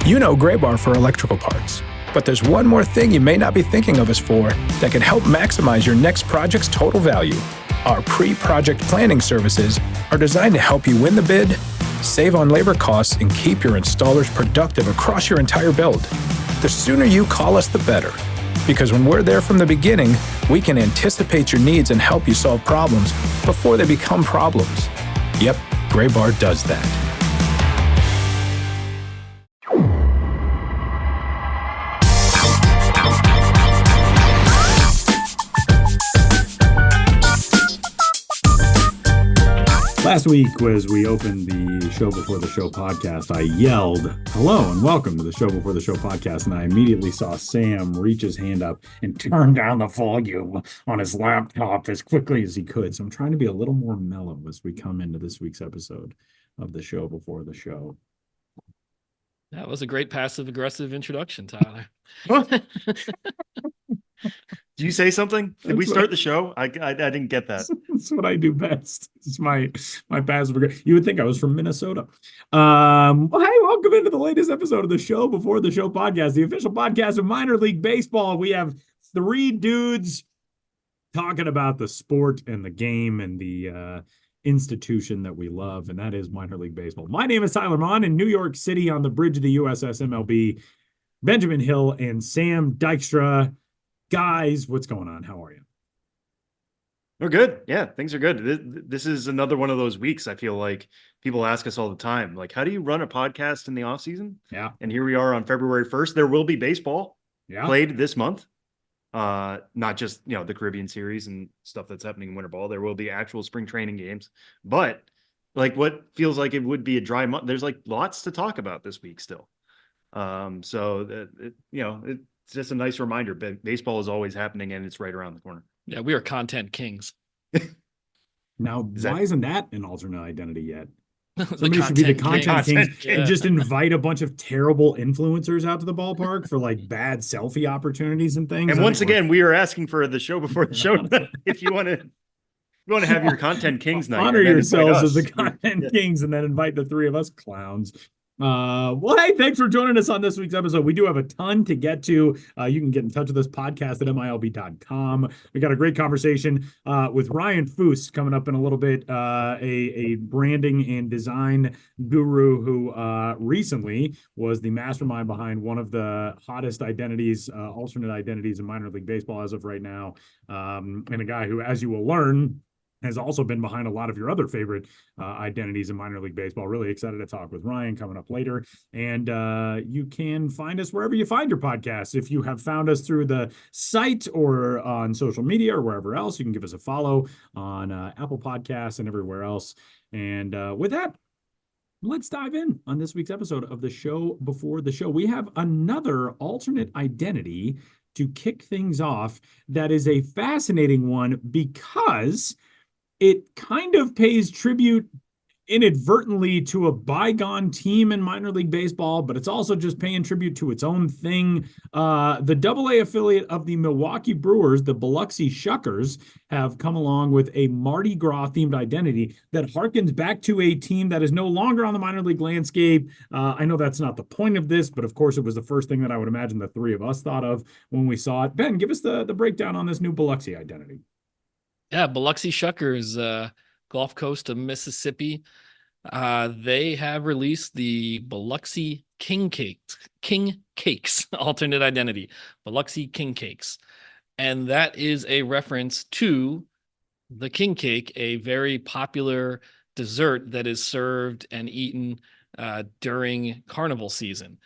You know Gray Bar for electrical parts, but there's one more thing you may not be thinking of us for that can help maximize your next project's total value. Our pre-project planning services are designed to help you win the bid, save on labor costs, and keep your installers productive across your entire build. The sooner you call us, the better. Because when we're there from the beginning, we can anticipate your needs and help you solve problems before they become problems. Yep, Gray Bar does that. Last week, as we opened the Show Before the Show podcast, I yelled, "Hello and welcome to the Show Before the Show podcast," and I immediately saw Sam reach his hand up and turn down the volume on his laptop as quickly as he could. So I'm trying to be a little more mellow as we come into this week's episode of the Show Before the Show. That was a great passive-aggressive introduction, Tyler. Did you say something? Did we start the show? I didn't get that. That's what I do best. It's my passive aggressive. You would think I was from Minnesota. Well, hey, welcome into the latest episode of the Show Before the Show podcast, the official podcast of minor league baseball. We have three dudes talking about the sport and the game and the institution that we love, and that is minor league baseball. My name is Tyler Mon in New York City on the bridge of the USS MLB. Benjamin Hill and Sam Dykstra. Guys, what's going on? How are you? We're good. Yeah, things are good. This is another one of those weeks. I feel like people ask us all the time, like, how do you run a podcast in the off season? Yeah. And here we are on February 1st. There will be baseball played this month. Not just, the Caribbean series and stuff that's happening in winter ball. There will be actual spring training games, but like what feels like it would be a dry month. There's like lots to talk about this week still. It's just a nice reminder. Baseball is always happening, and it's right around the corner. Yeah, we are content kings. Now, why isn't that an alternate identity yet? The Somebody should be the content king. kings and just invite a bunch of terrible influencers out to the ballpark for like bad selfie opportunities and things. And once again, we are asking for the Show Before the Show. If you want to have your content kings night, honor yourselves as the content kings, and then invite the three of us clowns. Well, hey, thanks for joining us on this week's episode. We do have a ton to get to. You can get in touch with this podcast at MiLB.com. We got a great conversation with Ryan Foose coming up in a little bit, a branding and design guru who recently was the mastermind behind one of the hottest identities, alternate identities in minor league baseball as of right now, and a guy who, as you will learn, has also been behind a lot of your other favorite identities in minor league baseball. Really excited to talk with Ryan coming up later. And you can find us wherever you find your podcasts. If you have found us through the site or on social media or wherever else, you can give us a follow on Apple Podcasts and everywhere else. And with that, let's dive in on this week's episode of the Show Before the Show. We have another alternate identity to kick things off that is a fascinating one because it kind of pays tribute inadvertently to a bygone team in minor league baseball, but it's also just paying tribute to its own thing. The AA affiliate of the Milwaukee Brewers, the Biloxi Shuckers, have come along with a Mardi Gras themed identity that harkens back to a team that is no longer on the minor league landscape. I know that's not the point of this, but of course it was the first thing that I would imagine the three of us thought of when we saw it. Ben, give us the breakdown on this new Biloxi identity. Yeah, Biloxi Shuckers, Gulf Coast of Mississippi. They have released the Biloxi King Cakes alternate identity, Biloxi King Cakes. And that is a reference to the king cake, a very popular dessert that is served and eaten during carnival season.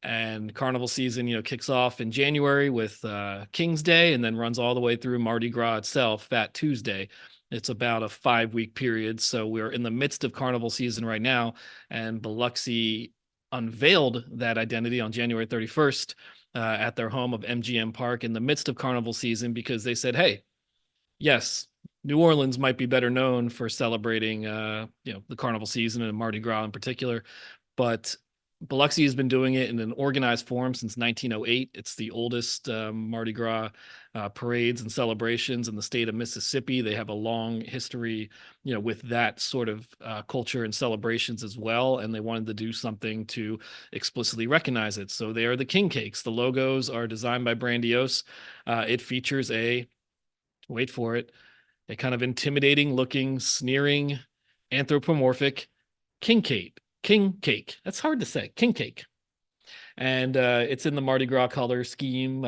And carnival season, kicks off in January with King's Day and then runs all the way through Mardi Gras itself, Fat Tuesday. It's about a 5-week period. So we're in the midst of carnival season right now. And Biloxi unveiled that identity on January 31st at their home of MGM Park in the midst of carnival season because they said, hey, yes, New Orleans might be better known for celebrating, the carnival season and Mardi Gras in particular, but Biloxi has been doing it in an organized form since 1908. It's the oldest Mardi Gras parades and celebrations in the state of Mississippi. They have a long history, with that sort of culture and celebrations as well. And they wanted to do something to explicitly recognize it. So they are the king cakes. The logos are designed by Brandiose. It features wait for it, a kind of intimidating looking, sneering, anthropomorphic king cake. That's hard to say. King cake. And it's in the Mardi Gras color scheme,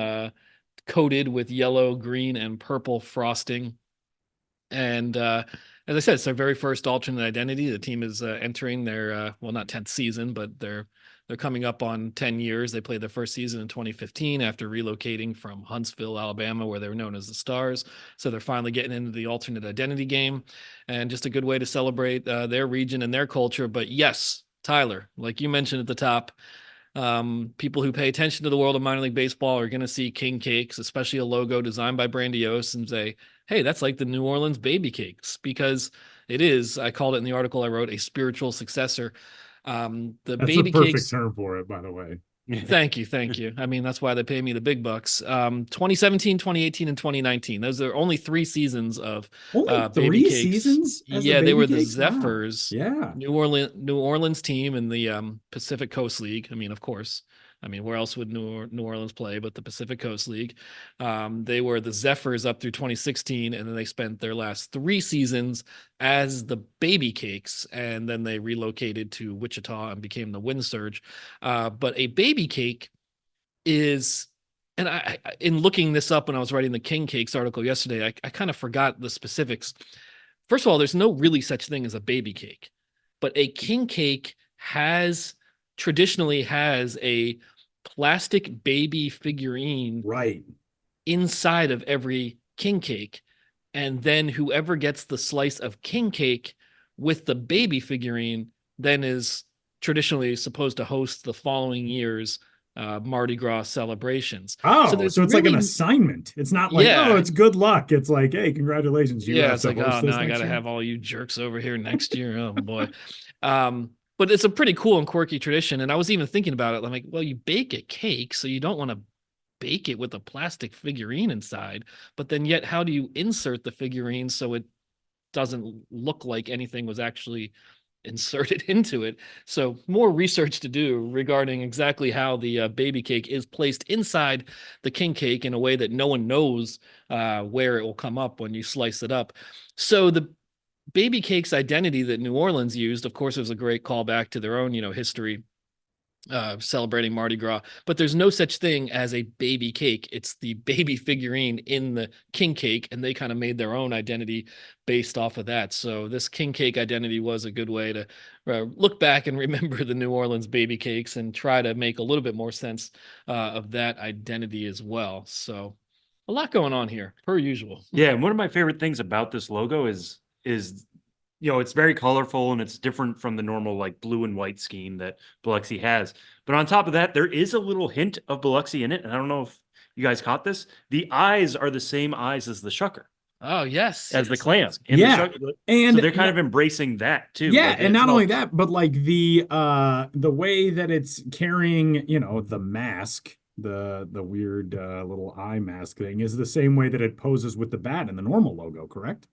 coated with yellow, green, and purple frosting. And as I said, it's their very first alternate identity. The team is entering their, not 10th season, but they're coming up on 10 years. They played their first season in 2015 after relocating from Huntsville, Alabama, where they were known as the Stars. So they're finally getting into the alternate identity game, and just a good way to celebrate their region and their culture. But yes, Tyler, like you mentioned at the top, people who pay attention to the world of minor league baseball are going to see king cakes, especially a logo designed by Brandiose, and say, hey, that's like the New Orleans baby cakes, because it is, I called it in the article I wrote, a spiritual successor. That's baby a perfect cakes term for it, by the way. Thank you. I mean, that's why they pay me the big bucks. 2017, 2018, and 2019. Those are only 3 seasons of only baby 3 cakes. seasons. Yeah, they were the Cakes? Zephyrs. Wow. Yeah, New Orleans team in the Pacific Coast League. I mean, of course. I mean, where else would New Orleans play but the Pacific Coast League? They were the Zephyrs up through 2016, and then they spent their last 3 seasons as the Baby Cakes, and then they relocated to Wichita and became the Wind Surge. But a baby cake is, and I in looking this up when I was writing the King Cakes article yesterday, I kind of forgot the specifics. First of all, there's no really such thing as a baby cake, but a king cake traditionally has a plastic baby figurine right inside of every king cake, and then whoever gets the slice of king cake with the baby figurine then is traditionally supposed to host the following year's Mardi Gras celebrations. So it's really, like an assignment. It's not like, oh, it's good luck. It's like, hey, congratulations. It's like, oh, now I got to have all you jerks over here next year. Oh boy. But it's a pretty cool and quirky tradition. And I was even thinking about it. I'm like, well, you bake a cake, so you don't want to bake it with a plastic figurine inside. But then yet, how do you insert the figurine so it doesn't look like anything was actually inserted into it? So more research to do regarding exactly how the baby cake is placed inside the king cake in a way that no one knows where it will come up when you slice it up. So the baby cake's identity that New Orleans used, of course, it was a great callback to their own, history celebrating Mardi Gras, but there's no such thing as a baby cake. It's the baby figurine in the king cake, and they kind of made their own identity based off of that. So this king cake identity was a good way to look back and remember the New Orleans baby cakes and try to make a little bit more sense of that identity as well. So a lot going on here, per usual. Yeah, and one of my favorite things about this logo is it's very colorful and it's different from the normal like blue and white scheme that Biloxi has. But on top of that, there is a little hint of Biloxi in it. And I don't know if you guys caught this. The eyes are the same eyes as the shucker. Oh, yes. As the clam. And so they're kind of embracing that too. Yeah, and not only that, but like the way that it's carrying, the mask, the weird little eye mask thing is the same way that it poses with the bat in the normal logo, correct?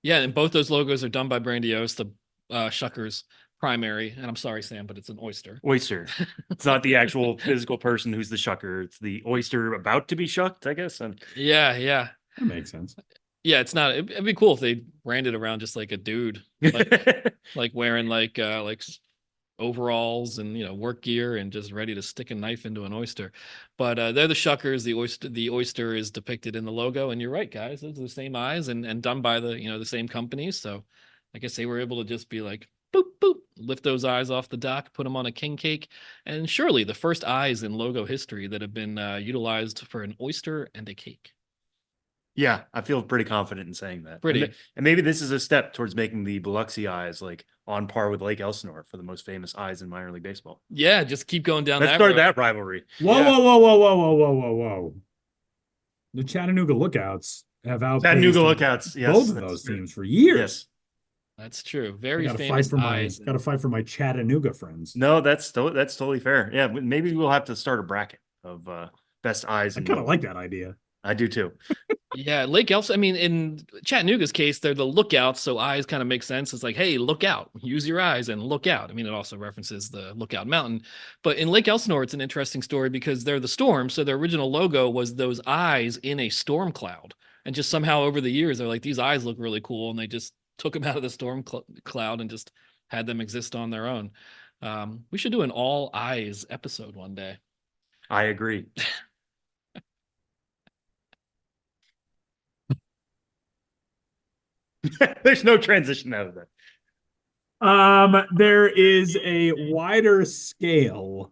Yeah, and both those logos are done by Brandiose, the Shuckers primary. And I'm sorry, Sam, but it's an oyster. Oyster. It's not the actual physical person who's the shucker. It's the oyster about to be shucked, I guess. Yeah. That makes sense. Yeah, it's not. It'd be cool if they ran it around just like a dude, like wearing like overalls and work gear and just ready to stick a knife into an oyster. But they're the Shuckers. The oyster is depicted in the logo, and you're right, guys, those are the same eyes and done by the same companies. So I guess they were able to just be like boop boop, lift those eyes off the dock, put them on a king cake, and surely the first eyes in logo history that have been utilized for an oyster and a cake. Yeah, I feel pretty confident in saying that. Pretty. And maybe this is a step towards making the Biloxi eyes like on par with Lake Elsinore for the most famous eyes in minor league baseball. Yeah, just keep going down. Let's start that rivalry. Whoa. The Chattanooga Lookouts have outpaced Chattanooga Lookouts, yes, both of those teams for years. Yes. That's true. I Very gotta fight famous for my eyes. gotta fight for my Chattanooga friends. No, that's totally fair. Yeah, maybe we'll have to start a bracket of best eyes I and kind of MiLB. like that idea. I do too. Yeah, Lake Elsinore. I mean, in Chattanooga's case, they're the lookouts, so eyes kind of make sense. It's like, hey, look out, use your eyes and look out. I mean, it also references the Lookout Mountain. But in Lake Elsinore, it's an interesting story because they're the storm. So their original logo was those eyes in a storm cloud. And just somehow over the years, they're like, these eyes look really cool. And they just took them out of the storm cloud and just had them exist on their own. We should do an all eyes episode one day. I agree. There's no transition out of that. There is a wider scale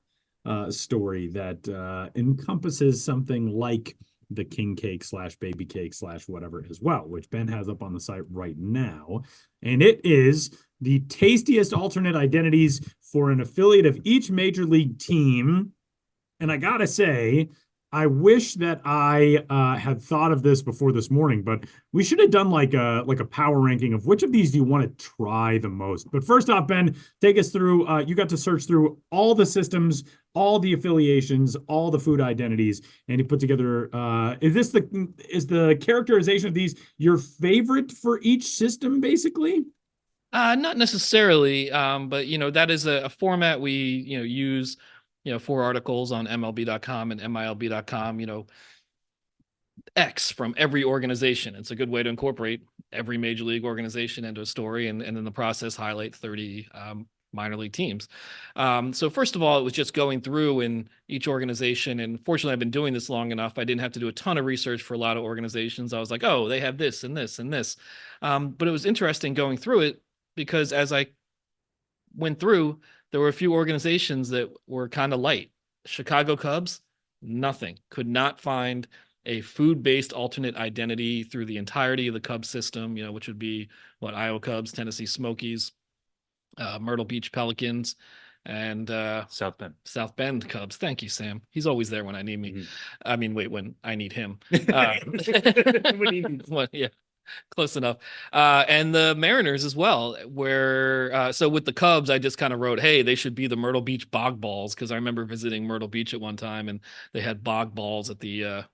story that encompasses something like the king cake / baby cake / whatever as well, which Ben has up on the site right now. And it is the tastiest alternate identities for an affiliate of each major league team. And I gotta say, I wish that I had thought of this before this morning, but we should have done like a power ranking of which of these do you want to try the most. But first off, Ben, take us through. You got to search through all the systems, all the affiliations, all the food identities, and you put together. Is the characterization of these your favorite for each system, basically? Not necessarily, but that is a format we use. For articles on MLB.com and MILB.com, X from every organization. It's a good way to incorporate every major league organization into a story and in the process highlight 30 minor league teams. So first of all, it was just going through in each organization. And fortunately, I've been doing this long enough. I didn't have to do a ton of research for a lot of organizations. I was like, oh, they have this and this and this. But it was interesting going through it because as I went through, there were a few organizations that were kind of light. Chicago Cubs, nothing. Could not find a food-based alternate identity through the entirety of the Cubs system, which would be Iowa Cubs, Tennessee Smokies, Myrtle Beach Pelicans, and South Bend Cubs. Thank you, Sam. He's always there when I need me. Mm-hmm. I mean, wait, when I need him. Well, yeah. Close enough. And the Mariners as well, where so with the Cubs, I just kind of wrote, hey, they should be the Myrtle Beach Bog Balls, because I remember visiting Myrtle Beach at one time and they had bog balls at the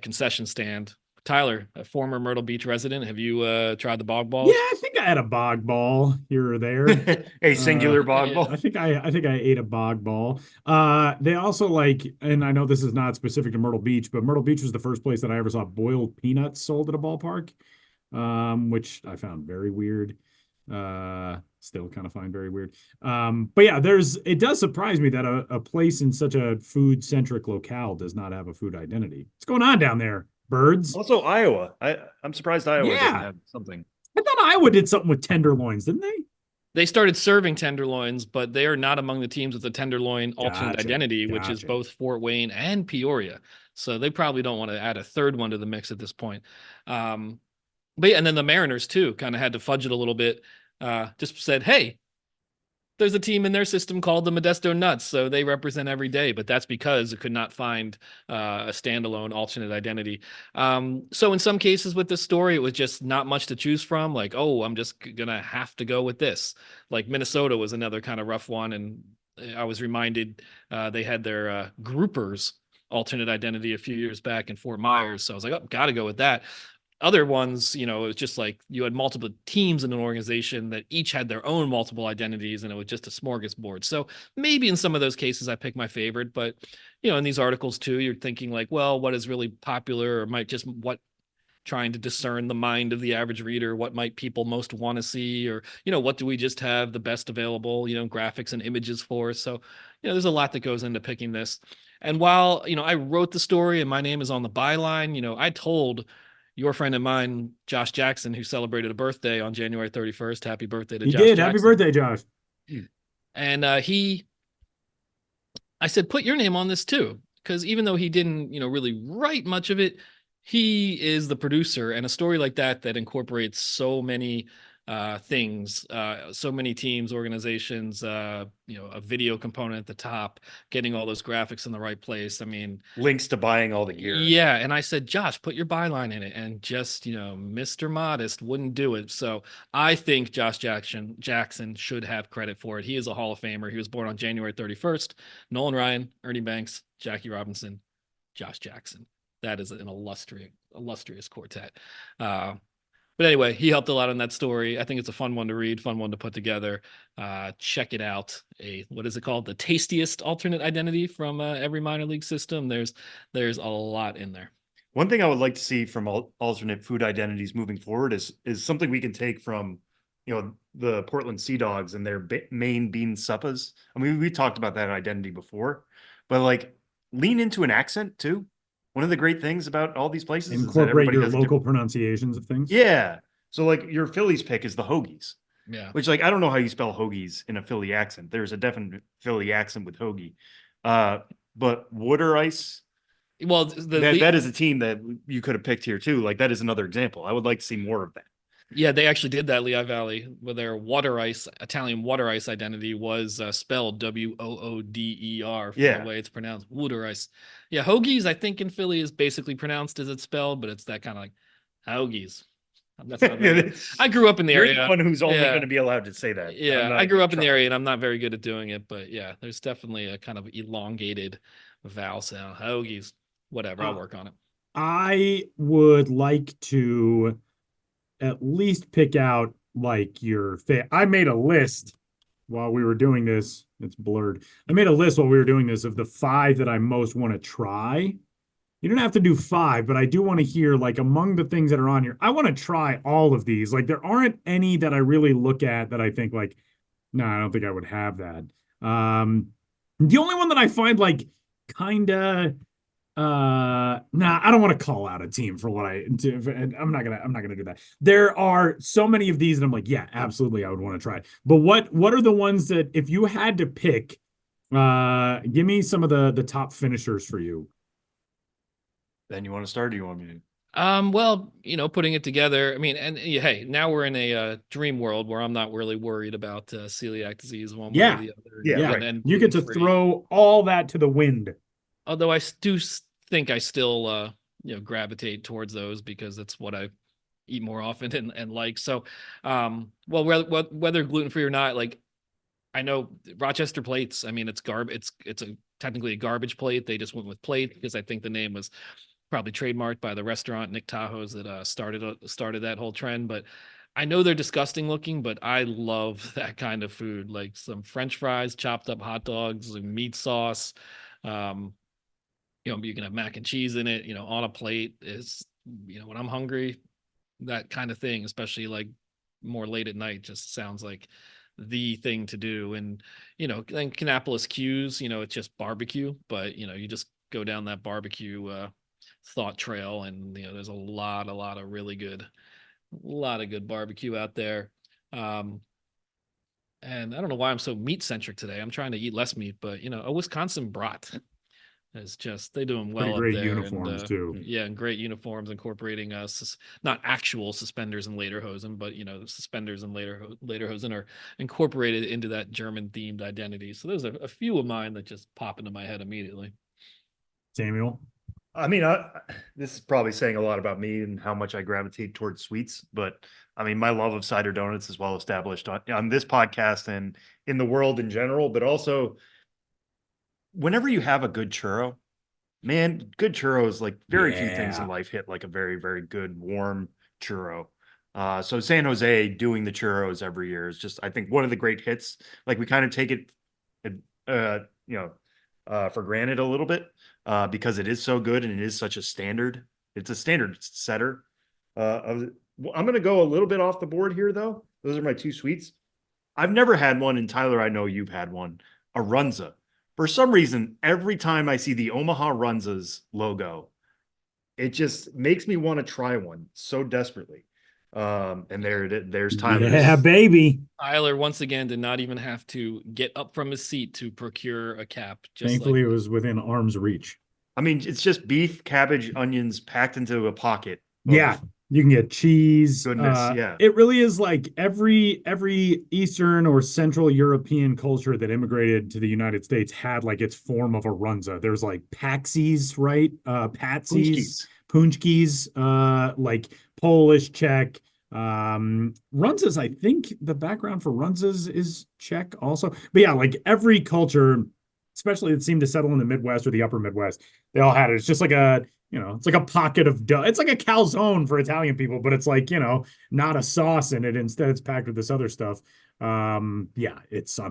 concession stand. Tyler, a former Myrtle Beach resident, have you tried the bog balls? Yeah, I think I had a bog ball here or there. A singular bog ball. I think I ate a bog ball. They also and I know this is not specific to Myrtle Beach, but Myrtle Beach was the first place that I ever saw boiled peanuts sold at a ballpark, which I found very weird. Still kind of find very weird. But yeah, it does surprise me that a place in such a food-centric locale does not have a food identity. What's going on down there? Birds. Also Iowa. I'm surprised Iowa doesn't have something. I thought Iowa did something with tenderloins, didn't they? They started serving tenderloins, but they are not among the teams with the tenderloin alternate identity, which is both Fort Wayne and Peoria. So they probably don't want to add a third one to the mix at this point. But yeah, and then the Mariners too kind of had to fudge it a little bit. Just said, hey, there's a team in their system called the Modesto Nuts, so they represent every day, but that's because it could not find a standalone alternate identity. So in some cases with this story, it was just not much to choose from. Like, oh, I'm just gonna have to go with this. Like Minnesota was another kind of rough one, and I was reminded they had their groupers alternate identity a few years back in Fort Myers, so I was like, oh, gotta go with that. Other ones, it was just like you had multiple teams in an organization that each had their own multiple identities, and it was just a smorgasbord. So maybe in some of those cases, I pick my favorite. But, in these articles too, you're thinking like, well, what is really popular, or might just trying to discern the mind of the average reader, what might people most want to see, or, what do we just have the best available, graphics and images for. So, there's a lot that goes into picking this. And while, I wrote the story and my name is on the byline, I told your friend of mine, Josh Jackson, who celebrated a birthday on January 31st. Happy birthday to Josh Jackson. Happy birthday, Josh. And I said, put your name on this too. Because even though he didn't, really write much of it, he is the producer. And a story like that incorporates so many things. So many teams, organizations, a video component at the top, getting all those graphics in the right place. I mean, links to buying all the gear. Yeah. And I said, Josh, put your byline in it, and just, Mr. Modest wouldn't do it. So I think Josh Jackson should have credit for it. He is a Hall of Famer. He was born on January 31st. Nolan Ryan, Ernie Banks, Jackie Robinson, Josh Jackson. That is an illustrious quartet. But anyway, he helped a lot on that story. I think it's a fun one to read, fun one to put together. Check it out. What is it called? The tastiest alternate identity from every minor league system. There's a lot in there. One thing I would like to see from alternate food identities moving forward is something we can take from, the Portland Sea Dogs and their main bean suppas. I mean, we talked about that identity before, but like lean into an accent too. One of the great things about all these places incorporate is that your local pronunciations of things. Yeah. So like your Phillies pick is the hoagies. Yeah. Which like I don't know how you spell hoagies in a Philly accent. There's a definite Philly accent with hoagie. But water ice. Well, that is a team that you could have picked here too. Like that is another example. I would like to see more of that. Yeah, they actually did that, Lehigh Valley, where their Italian water ice identity was spelled Wooder for the way it's pronounced, water ice. Yeah, hoagies, I think in Philly is basically pronounced as it's spelled, but it's that kind of like hoagies. That's not I grew up in the area. You're the one who's only going to be allowed to say that. Yeah, I grew up in the area, and I'm not very good at doing it, but yeah, there's definitely a kind of elongated vowel sound. Hoagies, whatever, I'll work on it. I would like to at least pick out like your I made a list while we were doing this. It's blurred. I made a list while we were doing this of the 5 that I most want to try. You don't have to do 5, but I do want to hear like among the things that are on here. I want to try all of these. Like there aren't any that I really look at that I think like, no, I don't think I would have that. The only one that I find like kind of I don't want to call out a team for what I'm not gonna do that. There are so many of these that I'm like, yeah, absolutely, I would want to try. But what are the ones that if you had to pick, give me some of the top finishers for you. Then you want to start, or you want me to? Well, putting it together. I mean, and hey, now we're in a dream world where I'm not really worried about celiac disease one way or the other. Yeah, right. And you get to throw all that to the wind. Although I do think I still, gravitate towards those because it's what I eat more often and like. So, well, whether gluten-free or not, like I know Rochester plates. I mean, it's technically a garbage plate. They just went with plate because I think the name was probably trademarked by the restaurant Nick Tahoe's that started that whole trend. But I know they're disgusting looking, but I love that kind of food, like some French fries, chopped up hot dogs, and meat sauce. You can have mac and cheese in it, on a plate is, when I'm hungry, that kind of thing, especially like more late at night, just sounds like the thing to do. And, then Kannapolis Q's, it's just barbecue, but, you just go down that barbecue thought trail and, there's a lot of really good, barbecue out there. And I don't know why I'm so meat centric today. I'm trying to eat less meat, but, a Wisconsin brat. It's just they do them well up there. Great uniforms too. Yeah, and great uniforms incorporating not actual suspenders and lederhosen, but suspenders and lederhosen are incorporated into that German themed identity. So there's a few of mine that just pop into my head immediately. Samuel, I mean, this is probably saying a lot about me and how much I gravitate towards sweets, but I mean, my love of cider donuts is well established on this podcast and in the world in general, but also. Whenever you have a good churro, man, good churros, like very few things in life hit like a very, very good warm churro. So San Jose doing the churros every year is just, I think, one of the great hits. Like we kind of take it, for granted a little bit because it is so good and it is such a standard. It's a standard setter. I'm going to go a little bit off the board here, though. Those are my 2 sweets. I've never had one, and Tyler, I know you've had one. A Runza. For some reason, every time I see the Omaha Runzas logo, it just makes me want to try one so despere's Tyler. Yeah, baby. Tyler once again did not even have to get up from his seat to procure a cap. Thankfully, it was within arm's reach. I mean, it's just beef, cabbage, onions packed into a pocket. Yeah. You can get cheese. Goodness, yeah. It really is like every Eastern or Central European culture that immigrated to the United States had like its form of a runza. There's like paksies, right? Patsies, punchkis, like Polish, Czech. Runzas, I think the background for runzas is Czech also. But yeah, like every culture, especially that seemed to settle in the Midwest or the upper Midwest, they all had it. It's just like it's like a pocket of dough. It's like a calzone for Italian people, but it's like, not a sauce in it. Instead, it's packed with this other stuff. Yeah, I'm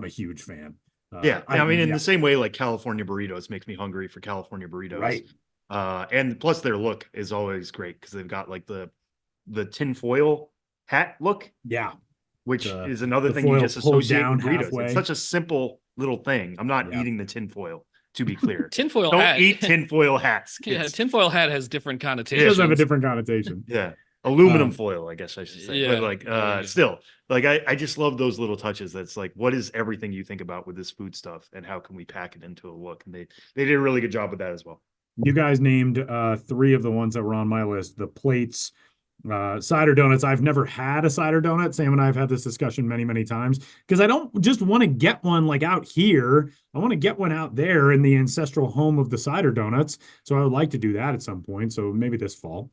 a huge fan. Yeah. I mean, in the same way, like California burritos makes me hungry for California burritos. Right. And plus their look is always great because they've got like the tinfoil hat look. Yeah. Which is another thing you just associate with burritos. Halfway. It's such a simple little thing. I'm not eating the tinfoil, to be clear. Tinfoil Don't hat. eat tinfoil hats, kids. Yeah, tinfoil hat has different connotations. It does have a different connotation. Yeah. Aluminum foil, I guess I should say. Yeah. But like still, like I just love those little touches. That's like, what is everything you think about with this food stuff and how can we pack it into a look? And they did a really good job with that as well. You guys named 3 of the ones that were on my list. The plates, cider donuts. I've never had a cider donut. Sam and I have had this discussion many, many times because I don't just want to get one like out here. I want to get one out there in the ancestral home of the cider donuts. So I would like to do that at some point. So maybe this fall.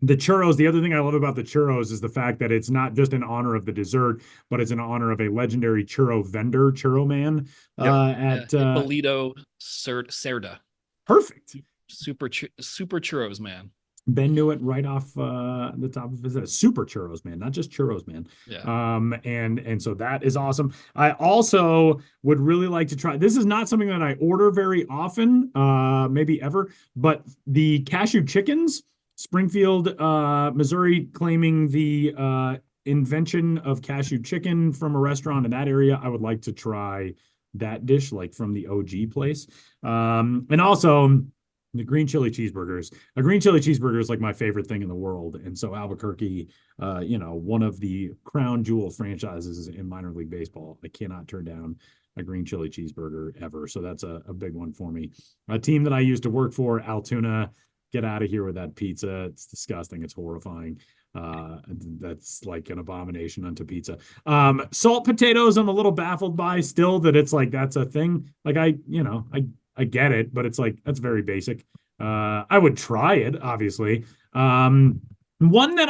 The churros, the other thing I love about the churros is the fact that it's not just in honor of the dessert, but it's in honor of a legendary churro vendor, Churro Man, at Polito Cerda. Perfect. Super churros, man. Ben knew it right off the top of his head. Super churros, man, not just churros, man. Yeah. And so that is awesome. I also would really like to try. This is not something that I order very often, maybe ever, but the cashew chickens. Springfield, Missouri, claiming the invention of cashew chicken from a restaurant in that area. I would like to try that dish, like from the OG place. And also the green chili cheeseburgers. A green chili cheeseburger is like my favorite thing in the world. And so Albuquerque, one of the crown jewel franchises in minor league baseball. I cannot turn down a green chili cheeseburger ever. So that's a big one for me. A team that I used to work for, Altoona. Get out of here with that pizza. It's disgusting. It's horrifying. That's like an abomination unto pizza. Salt potatoes, I'm a little baffled by still that it's like, that's a thing. Like I get it, but it's like, that's very basic. I would try it, obviously. Two that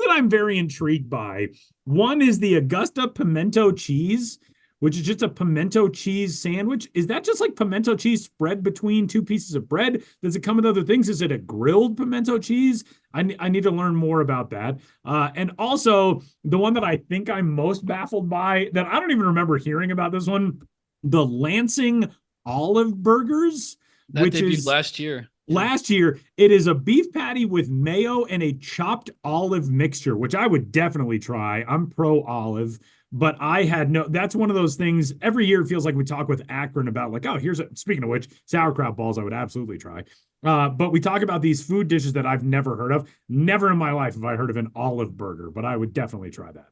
I'm very intrigued by. One is the Augusta pimento cheese, which is just a pimento cheese sandwich. Is that just like pimento cheese spread between 2 pieces of bread? Does it come with other things? Is it a grilled pimento cheese? I need to learn more about that. And also, the one that I think I'm most baffled by, that I don't even remember hearing about this one, the Lansing olive burgers. That debuted last year. Last year, it is a beef patty with mayo and a chopped olive mixture, which I would definitely try. I'm pro olive. But that's one of those things every year. It feels like we talk with Akron about like, oh, speaking of which, sauerkraut balls, I would absolutely try. But we talk about these food dishes that I've never heard of. Never in my life have I heard of an olive burger, but I would definitely try that.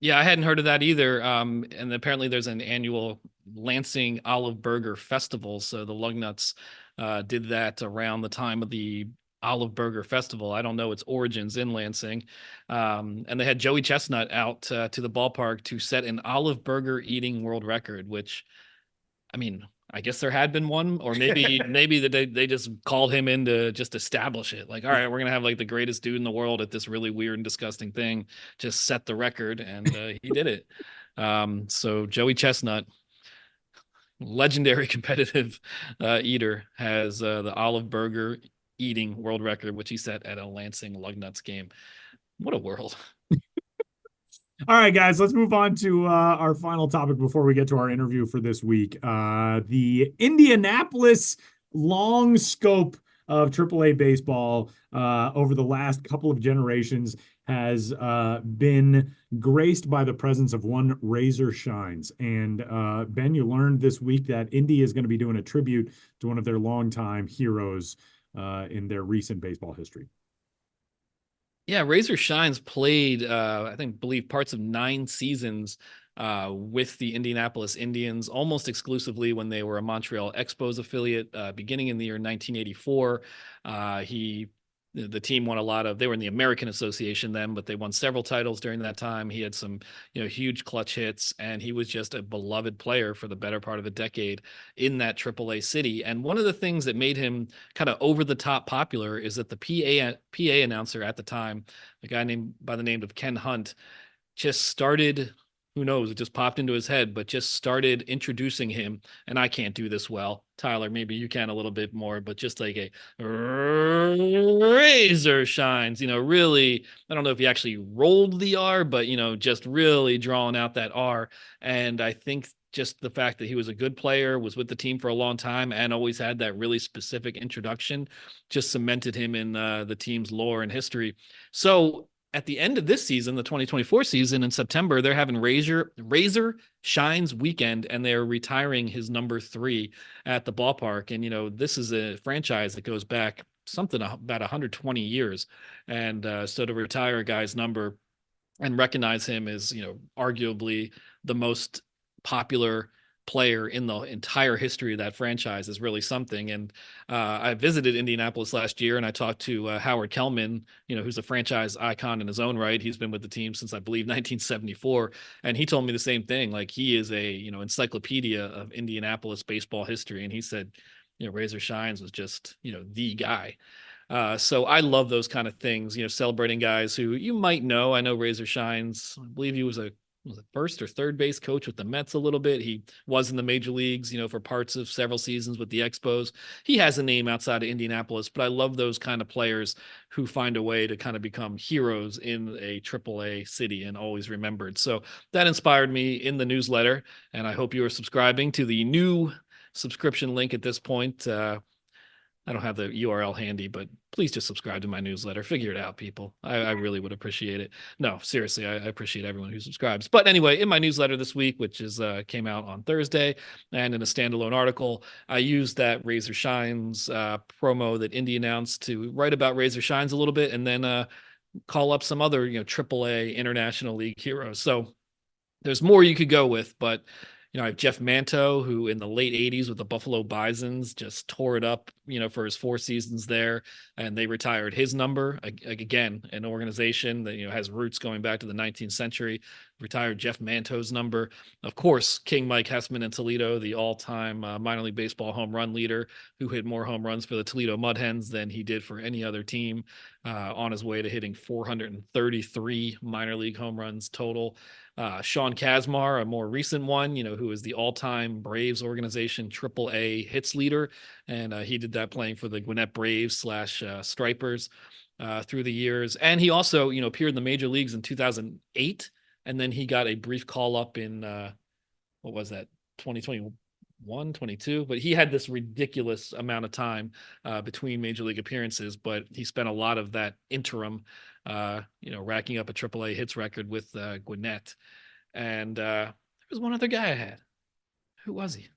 Yeah, I hadn't heard of that either. And apparently there's an annual Lansing Olive Burger Festival. So the Lugnuts did that around the time of the Olive Burger Festival. I don't know its origins in Lansing. And they had Joey Chestnut out to the ballpark to set an olive burger eating world record, which, I mean, I guess there had been one, or maybe they just called him in to just establish it. Like, all right, we're going to have like the greatest dude in the world at this really weird and disgusting thing, just set the record. And he did it. So Joey Chestnut, legendary competitive eater, has the olive burger eating world record, which he set at a Lansing Lugnuts game. What a world. All right, guys, let's move on to our final topic before we get to our interview for this week. The Indianapolis long scope of AAA baseball over the last couple of generations has been graced by the presence of one Razor Shines. And Ben, you learned this week that Indy is going to be doing a tribute to one of their longtime heroes in their recent baseball history. Yeah, Razor Shines played, believe parts of 9 seasons with the Indianapolis Indians, almost exclusively when they were a Montreal Expos affiliate, beginning in the year 1984. He the team won a lot of, they were in the American Association then, but they won several titles during that time. He had some, huge clutch hits, and he was just a beloved player for the better part of a decade in that AAA city. And one of the things that made him kind of over the top popular is that the PA announcer at the time, a guy named by the name of Ken Hunt, just started, who knows, it just popped into his head, but just started introducing him. And I can't do this well. Tyler, maybe you can a little bit more, but just like a razor shines, really, I don't know if he actually rolled the R, but, just really drawing out that R. And I think just the fact that he was a good player, was with the team for a long time, and always had that really specific introduction just cemented him in the team's lore and history. So at the end of this season, the 2024 season in September, they're having Razor Shines weekend, and they're retiring his number 3 at the ballpark. And, this is a franchise that goes back something about 120 years. And so to retire a guy's number and recognize him as, arguably the most popular player in the entire history of that franchise is really something. And I visited Indianapolis last year, and I talked to Howard Kellman, who's a franchise icon in his own right. He's been with the team since, I believe, 1974. And he told me the same thing. Like, he is a, encyclopedia of Indianapolis baseball history. And he said, Razor Shines was just, the guy. So I love those kind of things, celebrating guys who you might know. I know Razor Shines, I believe he was a first or third base coach with the Mets a little bit. He was in the major leagues, for parts of several seasons with the Expos. He has a name outside of Indianapolis, but I love those kind of players who find a way to kind of become heroes in a AAA city and always remembered. So that inspired me in the newsletter, and I hope you are subscribing to the new subscription link at this point. I don't have the URL handy, but please just subscribe to my newsletter. Figure it out, people. I really would appreciate it. No, seriously, I appreciate everyone who subscribes. But anyway, in my newsletter this week, which is came out on Thursday, and in a standalone article, I used that Razor Shines promo that Indy announced to write about Razor Shines a little bit, and then call up some other, AAA International League heroes. So there's more you could go with, but I have Jeff Manto, who in the late 80s with the Buffalo Bisons just tore it up, for his 4 seasons there. And they retired his number. Again, an organization that, has roots going back to the 19th century, retired Jeff Manto's number. Of course, King Mike Hessman in Toledo, the all-time minor league baseball home run leader, who hit more home runs for the Toledo Mud Hens than he did for any other team, on his way to hitting 433 minor league home runs total. Sean Kazmar, a more recent one, who is the all-time Braves organization AAA hits leader. And he did that playing for the Gwinnett Braves / Stripers through the years. And he also, appeared in the major leagues in 2008. And then he got a brief call up in, 2021, 22. But he had this ridiculous amount of time between major league appearances. But he spent a lot of that interim racking up a AAA hits record with Gwinnett. And there was one other guy I had. Who was he?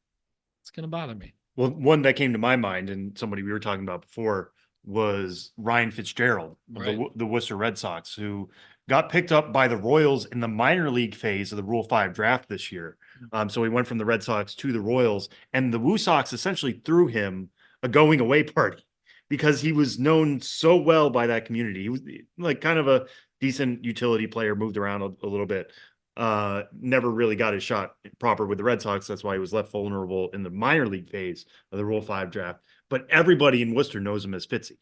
It's going to bother me. Well, one that came to my mind, and somebody we were talking about before, was Ryan Fitzgerald, right, the Worcester Red Sox, who got picked up by the Royals in the minor league phase of the Rule 5 draft this year. So he went from the Red Sox to the Royals, and the Woo Sox essentially threw him a going away party because he was known so well by that community. He was like kind of a decent utility player, moved around a little bit. Never really got his shot proper with the Red Sox. That's why he was left vulnerable in the minor league phase of the Rule 5 draft. But everybody in Worcester knows him as Fitzy.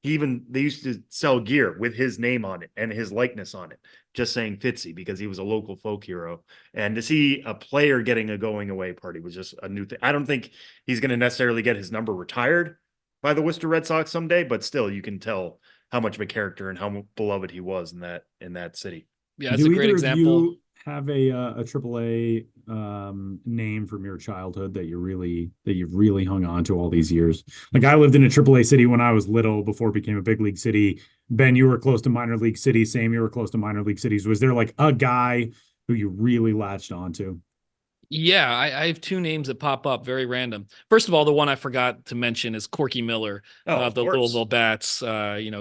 They used to sell gear with his name on it and his likeness on it, just saying Fitzy, because he was a local folk hero. And to see a player getting a going away party was just a new thing. I don't think he's going to necessarily get his number retired by the Worcester Red Sox someday, but still you can tell how much of a character and how beloved he was in that city. Yeah, that's a great example. Have a AAA name from your childhood that you've really hung on to all these years? Like, I lived in a AAA city when I was little before it became a big league city. Ben, you were close to minor league cities. Sam, you were close to minor league cities. Was there like a guy who you really latched onto? Yeah, I have 2 names that pop up, very random. First of all, the one I forgot to mention is Corky Miller, the Louisville Bats,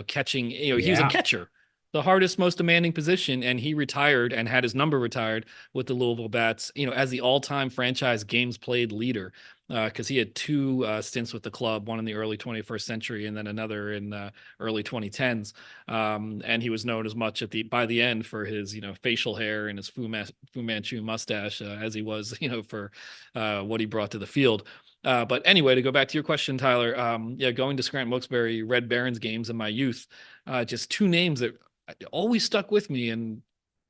catching, he was a catcher, the hardest, most demanding position, and he retired and had his number retired with the Louisville Bats, as the all-time franchise games played leader. because he had two stints with the club, one in the early 21st century and then another in early 2010s. And he was known as much by the end for his, facial hair and his Fu Manchu mustache, as he was, for what he brought to the field. But anyway, to go back to your question, Tyler, going to Scranton Wilkes-Barre Red Barons games in my youth, just two names that always stuck with me, and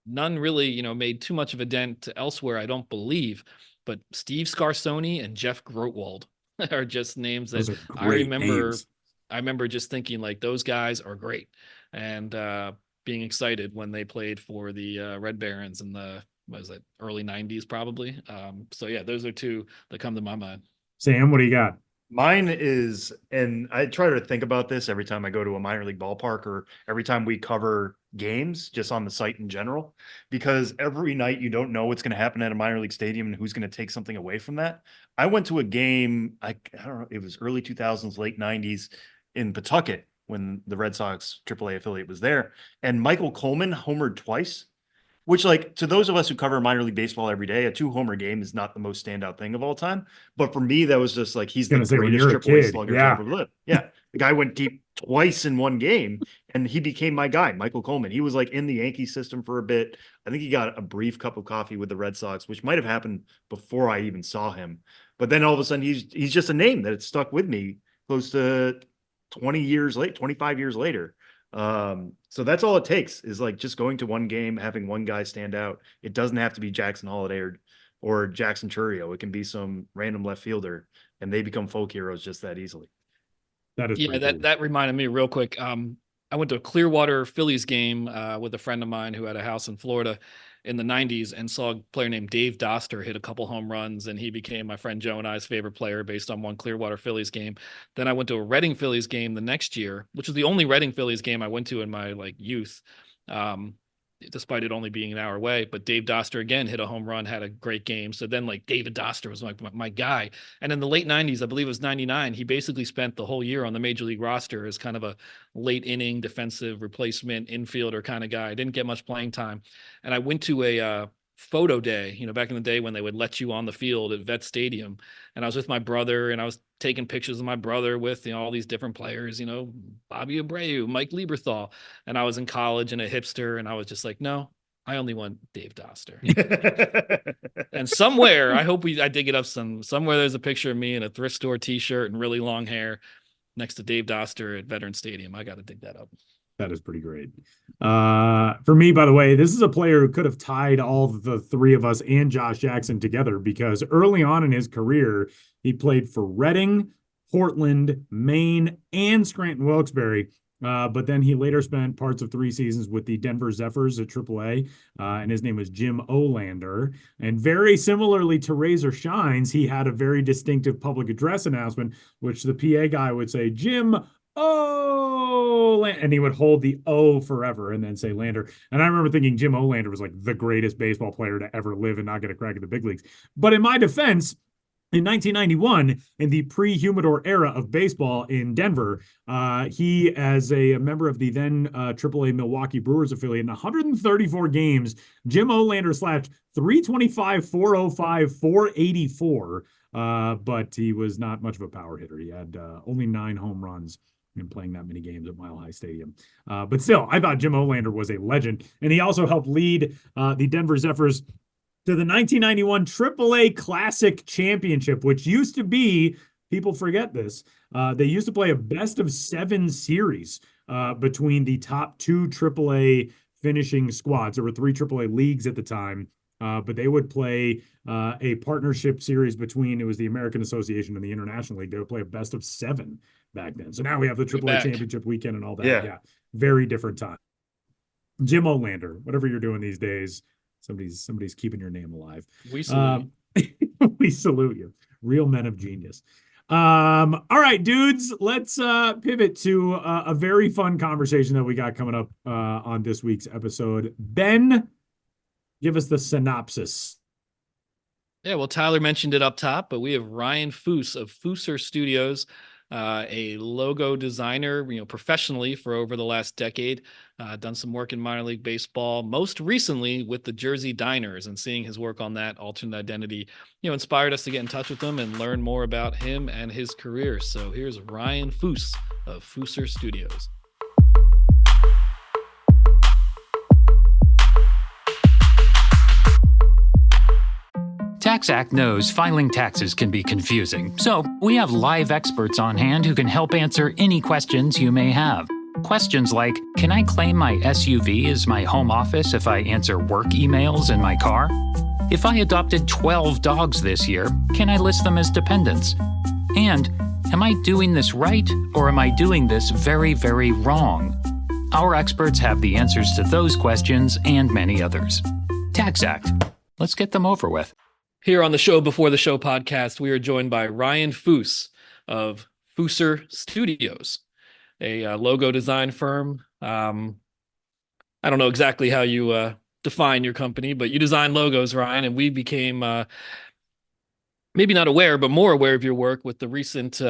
none really, made too much of a dent elsewhere, I don't believe. But Steve Scarsoni and Jeff Grotwald are just names that I remember. Names. I remember just thinking like those guys are great, and being excited when they played for the Red Barons in the early 90s probably. So yeah, those are two that come to my mind. Sam, what do you got? Mine is, and I try to think about this every time I go to a minor league ballpark or every time we cover games just on the site in general, because every night you don't know what's going to happen at a minor league stadium and who's going to take something away from that. I went to a game, I don't know, it was early 2000s, late 90s in Pawtucket when the Red Sox AAA affiliate was there, and Michael Coleman homered twice. Which, like, to those of us who cover minor league baseball every day, a 2-homer game is not the most standout thing of all time. But for me, that was just like, he's the greatest AAA slugger to ever live. Yeah. The guy went deep twice in one game, and he became my guy, Michael Coleman. He was like in the Yankee system for a bit. I think he got a brief cup of coffee with the Red Sox, which might have happened before I even saw him. But then all of a sudden, he's just a name that it's stuck with me close to 25 years later. So that's all it takes is like just going to one game, having one guy stand out. It doesn't have to be Jackson Holiday or Jackson Churio. It can be some random left fielder, and they become folk heroes just that easily. That is that reminded me real quick. I went to a Clearwater Phillies game with a friend of mine who had a house in Florida in the 90s and saw a player named Dave Doster hit a couple home runs, and he became my friend Joe and I's favorite player based on one Clearwater Phillies game. Then I went to a Reading Phillies game the next year, which was the only Reading Phillies game I went to in my youth, despite it only being an hour away. But Dave Doster again hit a home run, had a great game. So then David Doster was my guy. And in the late 90s, I believe it was 99, he basically spent the whole year on the major league roster as kind of a late inning defensive replacement infielder kind of guy. I didn't get much playing time. And I went to a photo day, back in the day when they would let you on the field at Vet Stadium. And I was with my brother, and I was taking pictures of my brother with, all these different players, Bobby Abreu, Mike Lieberthal. And I was in college and a hipster, and I was just like, no, I only want Dave Doster. And somewhere, I hope I dig it up somewhere there's a picture of me in a thrift store t-shirt and really long hair next to Dave Doster at Veteran Stadium. I got to dig that up. That is pretty great. For me, by the way, this is a player who could have tied all the three of us and Josh Jackson together, because early on in his career, he played for Reading, Portland, Maine, and Scranton Wilkes-Barre. But then he later spent parts of 3 seasons with the Denver Zephyrs at AAA, and his name was Jim Olander. And very similarly to Razor Shines, he had a very distinctive public address announcement, which the PA guy would say, Jim and he would hold the O forever and then say Lander. And I remember thinking Jim Olander was like the greatest baseball player to ever live and not get a crack at the big leagues. But in my defense, in 1991, in the pre-Humidor era of baseball in Denver, he, as a member of the then AAA Milwaukee Brewers affiliate, in 134 games, Jim Olander slashed 325, 405, 484. But he was not much of a power hitter. He had only 9 home runs in playing that many games at Mile High Stadium. But still, I thought Jim Olander was a legend. And he also helped lead the Denver Zephyrs to the 1991 AAA Classic Championship, which used to be, people forget this, they used to play a best-of-7 series between the top 2 AAA finishing squads. There were 3 AAA leagues at the time, but they would play a partnership series between, it was the American Association and the International League. They would play a best-of-7 back then. So now we have the AAA Championship weekend and all that. Yeah, very different time. Jim Olander, whatever you're doing these days, somebody's keeping your name alive. We salute you. We salute you. Real men of genius. All right, dudes, let's pivot to a very fun conversation that we got coming up on this week's episode. Ben, give us the synopsis. Yeah, well, Tyler mentioned it up top, but we have Ryan Foose of Fooser Studios a logo designer, professionally for over the last decade. Done some work in minor league baseball, most recently with the Jersey Diners, and seeing his work on that alternate identity, inspired us to get in touch with him and learn more about him and his career. So here's Ryan Foose of Fooser Studios. TaxAct knows filing taxes can be confusing, so we have live experts on hand who can help answer any questions you may have. Questions like, can I claim my SUV as my home office if I answer work emails in my car? If I adopted 12 dogs this year, can I list them as dependents? And, am I doing this right, or am I doing this very, very wrong? Our experts have the answers to those questions and many others. TaxAct. Let's get them over with. Here on the Show Before the Show podcast, we are joined by Ryan Foose of Fooser Studios, a logo design firm. I don't know exactly how you define your company, but you design logos, Ryan, and we became maybe not aware, but more aware of your work with the recent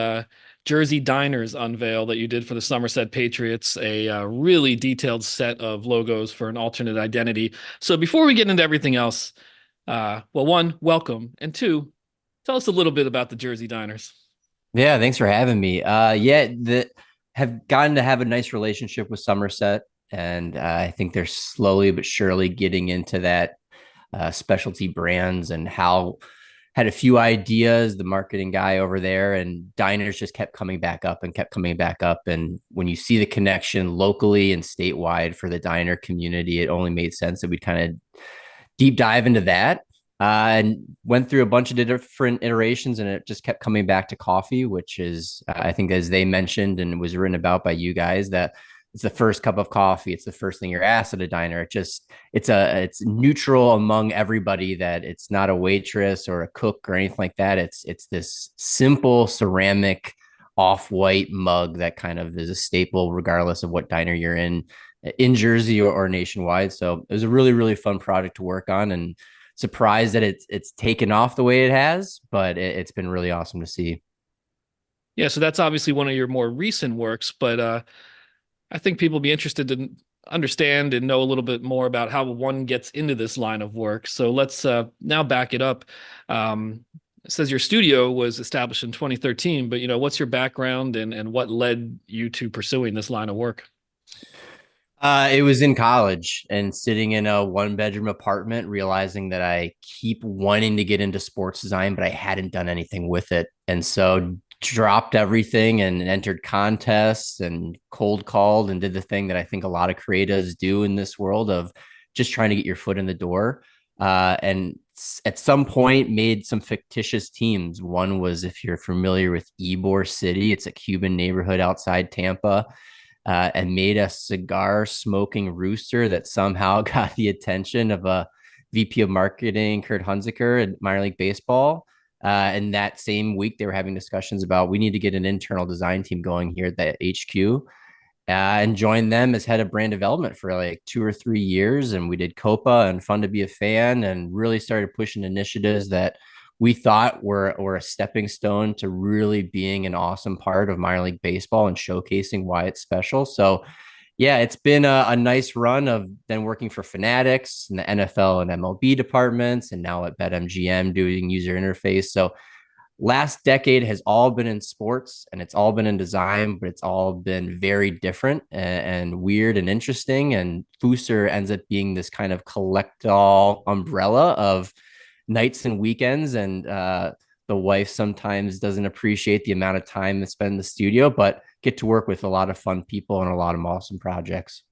Jersey Diners unveil that you did for the Somerset Patriots, a really detailed set of logos for an alternate identity. So before we get into everything else, well, one, welcome, and two, tell us a little bit about the Jersey Diners. Yeah, thanks for having me. Have gotten to have a nice relationship with Somerset, and I think they're slowly but surely getting into that specialty brands, and had a few ideas, the marketing guy over there, and diners just kept coming back up. And when you see the connection locally and statewide for the diner community, it only made sense that we'd kind of deep dive into that, and went through a bunch of different iterations, and it just kept coming back to coffee, which is, I think, as they mentioned and was written about by you guys, that it's the first cup of coffee. It's the first thing you're asked at a diner. It's neutral among everybody, that it's not a waitress or a cook or anything like that. It's this simple ceramic off-white mug that kind of is a staple regardless of what diner you're in Jersey or nationwide. So it was a really, really fun project to work on, and surprised that it's taken off the way it has, but it's been really awesome to see. Yeah, so that's obviously one of your more recent works, but I think people will be interested to understand and know a little bit more about how one gets into this line of work. So let's now back it up. It says your studio was established in 2013, but what's your background and what led you to pursuing this line of work? It was in college and sitting in a 1-bedroom apartment, realizing that I keep wanting to get into sports design, but I hadn't done anything with it. And so dropped everything and entered contests and cold called and did the thing that I think a lot of creatives do in this world of just trying to get your foot in the door. And at some point made some fictitious teams. One was, if you're familiar with Ybor City, it's a Cuban neighborhood outside Tampa. And made a cigar smoking rooster that somehow got the attention of a VP of marketing, Kurt Hunziker, at minor league baseball. And that same week, they were having discussions about, we need to get an internal design team going here at the HQ, and joined them as head of brand development for like 2 or 3 years. And we did Copa and Fun to Be a Fan, and really started pushing initiatives that we thought were a stepping stone to really being an awesome part of minor league baseball and showcasing why it's special. So yeah, it's been a nice run of then working for Fanatics and the NFL and MLB departments, and now at BetMGM doing user interface. So last decade has all been in sports, and it's all been in design, but it's all been very different and weird and interesting. And Fooser ends up being this kind of collect-all umbrella of nights and weekends, and the wife sometimes doesn't appreciate the amount of time that's spent in the studio, but get to work with a lot of fun people and a lot of awesome projects.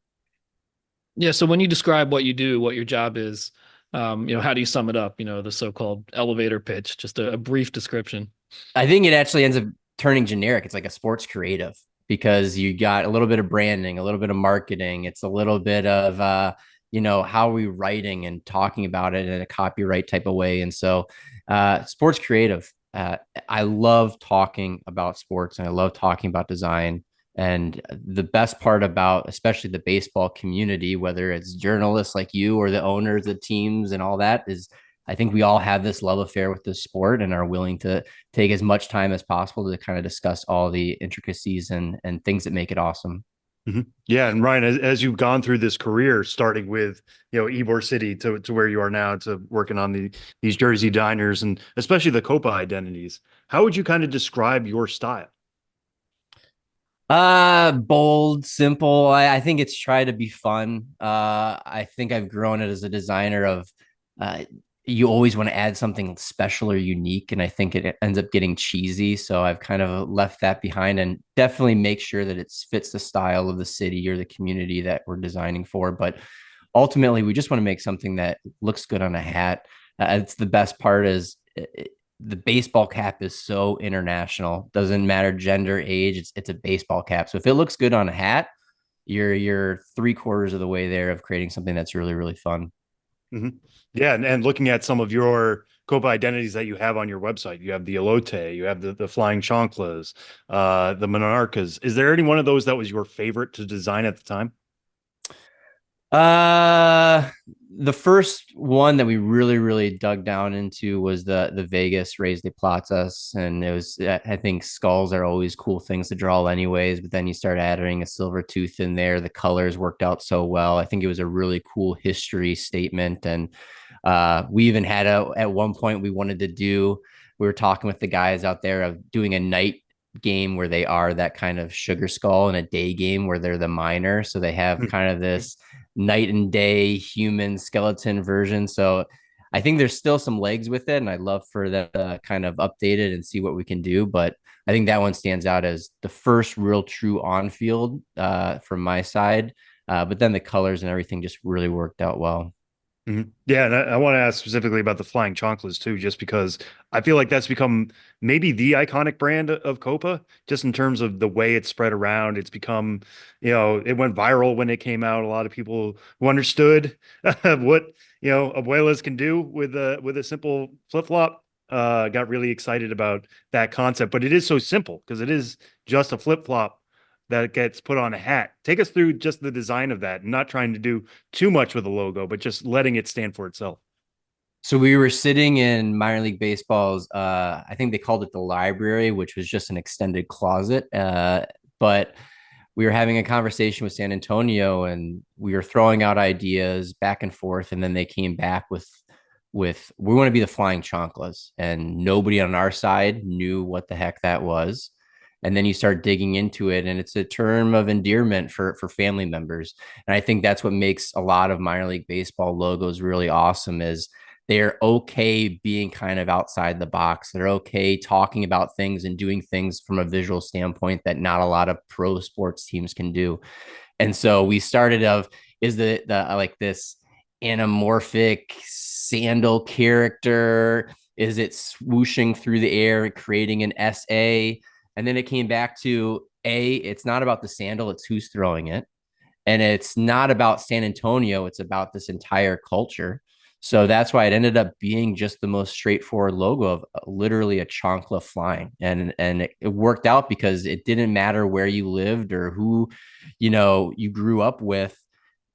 Yeah. So when you describe what you do, what your job is, how do you sum it up? The so-called elevator pitch, just a brief description. I think it actually ends up turning generic. It's like a sports creative, because you got a little bit of branding, a little bit of marketing. It's a little bit of, how are we writing and talking about it in a copyright type of way. And so sports creative, I love talking about sports, and I love talking about design. And the best part about, especially the baseball community, whether it's journalists like you or the owners of teams and all that, is I think we all have this love affair with this sport and are willing to take as much time as possible to kind of discuss all the intricacies and things that make it awesome. Mm-hmm. Yeah, and Ryan, as you've gone through this career, starting with Ybor City to where you are now, to working on these Jersey diners and especially the Copa identities, how would you kind of describe your style? Bold, simple. I think it's try to be fun. I think I've grown it as a designer of you always want to add something special or unique, and I think it ends up getting cheesy. So I've kind of left that behind and definitely make sure that it fits the style of the city or the community that we're designing for. But ultimately, we just want to make something that looks good on a hat. It's the best part is the baseball cap is so international. Doesn't matter gender, age. It's a baseball cap. So if it looks good on a hat, you're 3/4 of the way there of creating something that's really, really fun. Mm-hmm. Yeah, and looking at some of your Copa identities that you have on your website, you have the elote, you have the flying chanclas, the monarchas. Is there any one of those that was your favorite to design at the time? The first one that we really, really dug down into was the Vegas Rays de Platas, and it was, I think skulls are always cool things to draw anyways, but then you start adding a silver tooth in there. The colors worked out so well. I think it was a really cool history statement, and we even had at one point we were talking with the guys out there of doing a night game where they are that kind of sugar skull and a day game where they're the miner. So they have kind of this night and day human skeleton version. So I think there's still some legs with it, and I'd love for that kind of updated and see what we can do. But I think that one stands out as the first real true on field from my side. But then the colors and everything just really worked out well. Mm-hmm. Yeah, and I want to ask specifically about the flying chanclas too, just because I feel like that's become maybe the iconic brand of Copa, just in terms of the way it's spread around. It's become, it went viral when it came out. A lot of people who understood what abuelas can do with a simple flip flop got really excited about that concept. But it is so simple because it is just a flip flop that gets put on a hat. Take us through just the design of that, not trying to do too much with the logo, but just letting it stand for itself. So we were sitting in minor league baseball's, I think they called it the library, which was just an extended closet. But we were having a conversation with San Antonio, and we were throwing out ideas back and forth. And then they came back with we want to be the flying chanclas, and nobody on our side knew what the heck that was. And then you start digging into it, and it's a term of endearment for family members. And I think that's what makes a lot of minor league baseball logos really awesome is they're okay being kind of outside the box. They're okay talking about things and doing things from a visual standpoint that not a lot of pro sports teams can do. And so we started is the like this anamorphic sandal character? Is it swooshing through the air, creating an SA? And then it came back to it's not about the sandal, it's who's throwing it. And it's not about San Antonio, it's about this entire culture. So that's why it ended up being just the most straightforward logo of literally a chancla flying. And it worked out because it didn't matter where you lived or who, you grew up with.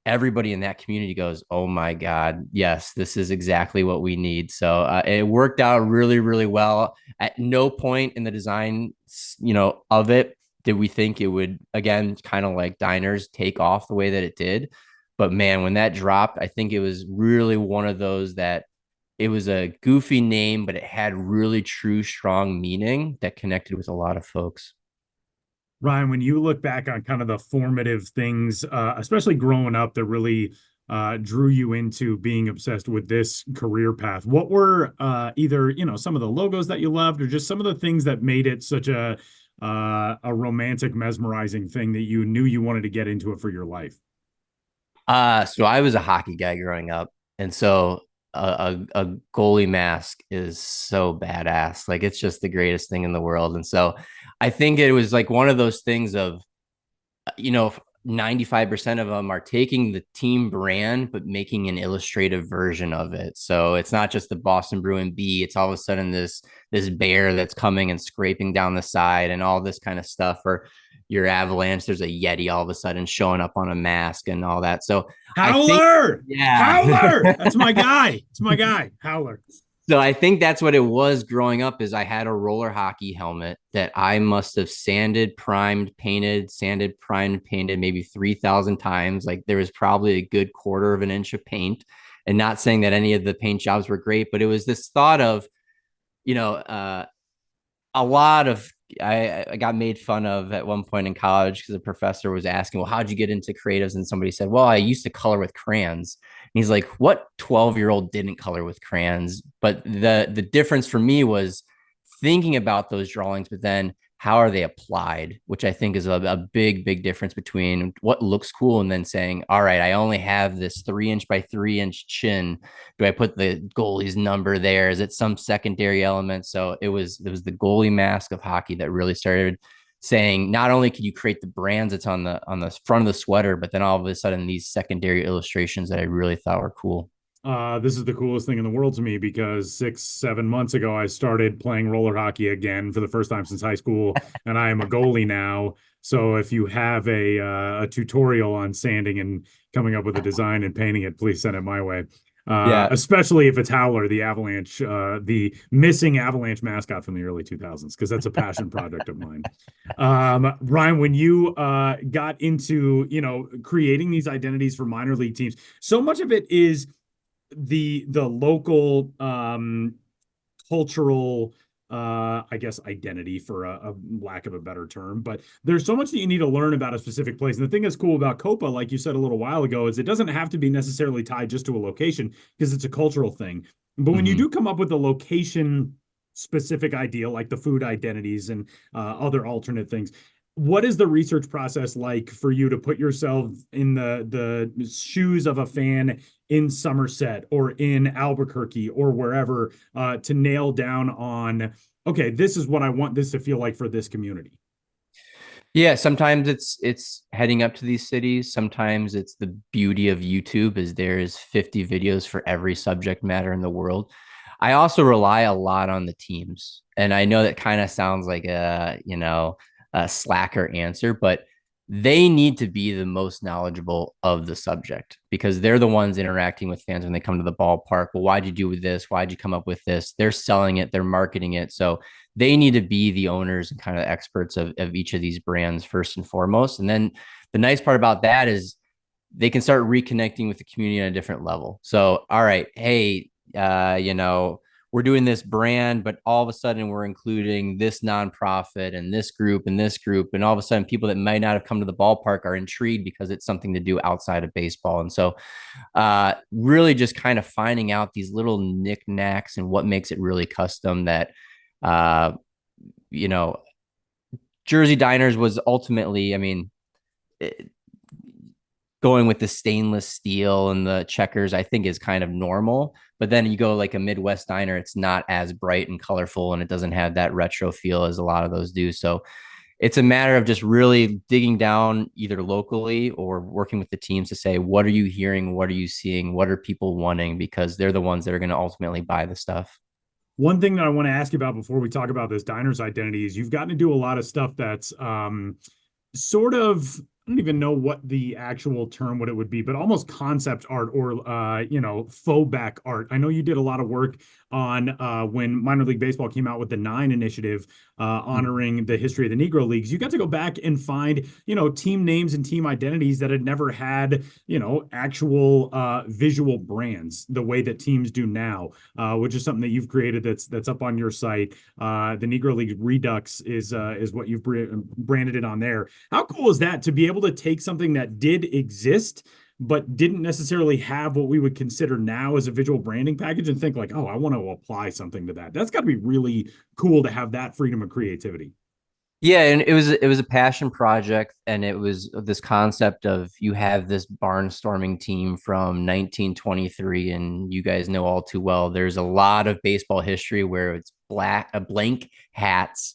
Everybody in that community goes, oh my God, yes, this is exactly what we need. So it worked out really, really well. At no point in the design, of it did we think it would, again, kind of like diners, take off the way that it did. But man, when that dropped, I think it was really one of those that it was a goofy name, but it had really true, strong meaning that connected with a lot of folks. Ryan, when you look back on kind of the formative things, especially growing up, that really drew you into being obsessed with this career path, what were either some of the logos that you loved, or just some of the things that made it such a romantic, mesmerizing thing that you knew you wanted to get into it for your life? So I was a hockey guy growing up, and so a goalie mask is so badass. Like, it's just the greatest thing in the world. And so I think it was like one of those things of, 95% of them are taking the team brand, but making an illustrative version of it. So it's not just the Boston Bruin B. It's all of a sudden this bear that's coming and scraping down the side and all this kind of stuff. Or your Avalanche, there's a Yeti all of a sudden showing up on a mask and all that. So Howler, yeah, Howler, that's my guy. It's my guy, Howler. So I think that's what it was growing up. Is I had a roller hockey helmet that I must have sanded, primed, painted, sanded, primed, painted maybe 3,000 times. Like there was probably a good quarter of an inch of paint. And not saying that any of the paint jobs were great, but it was this thought of, a lot of I got made fun of at one point in college because the professor was asking, well, how'd you get into creatives? And somebody said, well, I used to color with crayons. And he's like, what 12-year-old didn't color with crayons? But the difference for me was thinking about those drawings, but then how are they applied, which I think is a big difference between what looks cool and then saying, all right, I only have this 3-inch by 3-inch chin. Do I put the goalie's number there? Is it some secondary element? So it was the goalie mask of hockey that really started saying, not only can you create the brands that's on the front of the sweater, but then all of a sudden these secondary illustrations that I really thought were cool. This is the coolest thing in the world to me because 6-7 months ago, I started playing roller hockey again for the first time since high school, and I am a goalie now. So if you have a tutorial on sanding and coming up with a design and painting it, please send it my way. Especially if it's Howler, the Avalanche, the missing Avalanche mascot from the early 2000s, because that's a passion project of mine. Ryan, when you got into, creating these identities for minor league teams, so much of it is the local cultural I guess identity, for a lack of a better term, but there's so much that you need to learn about a specific place. And the thing that's cool about Copa, like you said a little while ago, is it doesn't have to be necessarily tied just to a location because it's a cultural thing. But when you do come up with a location specific idea, like the food identities and other alternate things, what is the research process like for you to put yourself in the shoes of a fan in Somerset or in Albuquerque or wherever to nail down on, okay, this is what I want this to feel like for this community? Yeah, sometimes it's heading up to these cities. Sometimes it's the beauty of YouTube is there's 50 videos for every subject matter in the world. I also rely a lot on the teams. And I know that kind of sounds like a slacker answer, but they need to be the most knowledgeable of the subject because they're the ones interacting with fans when they come to the ballpark. Well, why'd you do this? Why'd you come up with this? They're selling it, they're marketing it. So they need to be the owners and kind of experts of each of these brands first and foremost. And then the nice part about that is they can start reconnecting with the community on a different level. So, all right, hey, we're doing this brand, but all of a sudden we're including this nonprofit and this group and this group. And all of a sudden people that might not have come to the ballpark are intrigued because it's something to do outside of baseball. And so really just kind of finding out these little knickknacks and what makes it really custom that, Jersey Diners was ultimately, going with the stainless steel and the checkers, I think is kind of normal. But then you go like a Midwest diner, it's not as bright and colorful and it doesn't have that retro feel as a lot of those do. So it's a matter of just really digging down either locally or working with the teams to say, what are you hearing? What are you seeing? What are people wanting? Because they're the ones that are going to ultimately buy the stuff. One thing that I want to ask you about before we talk about this Diners identity is you've gotten to do a lot of stuff that's sort of, I don't even know what the actual term, what it would be, but almost concept art or, faux back art. I know you did a lot of work on when minor league baseball came out with the 9 initiative, honoring the history of the Negro Leagues. You got to go back and find, team names and team identities that had never had, actual visual brands the way that teams do now, which is something that you've created that's up on your site. The Negro League Redux is what you've branded it on there. How cool is that to be able to take something that did exist but didn't necessarily have what we would consider now as a visual branding package and think like, oh, I want to apply something to that? That's got to be really cool to have that freedom of creativity. Yeah, and it was a passion project, and it was this concept of you have this barnstorming team from 1923, and you guys know all too well. There's a lot of baseball history where it's blank hats,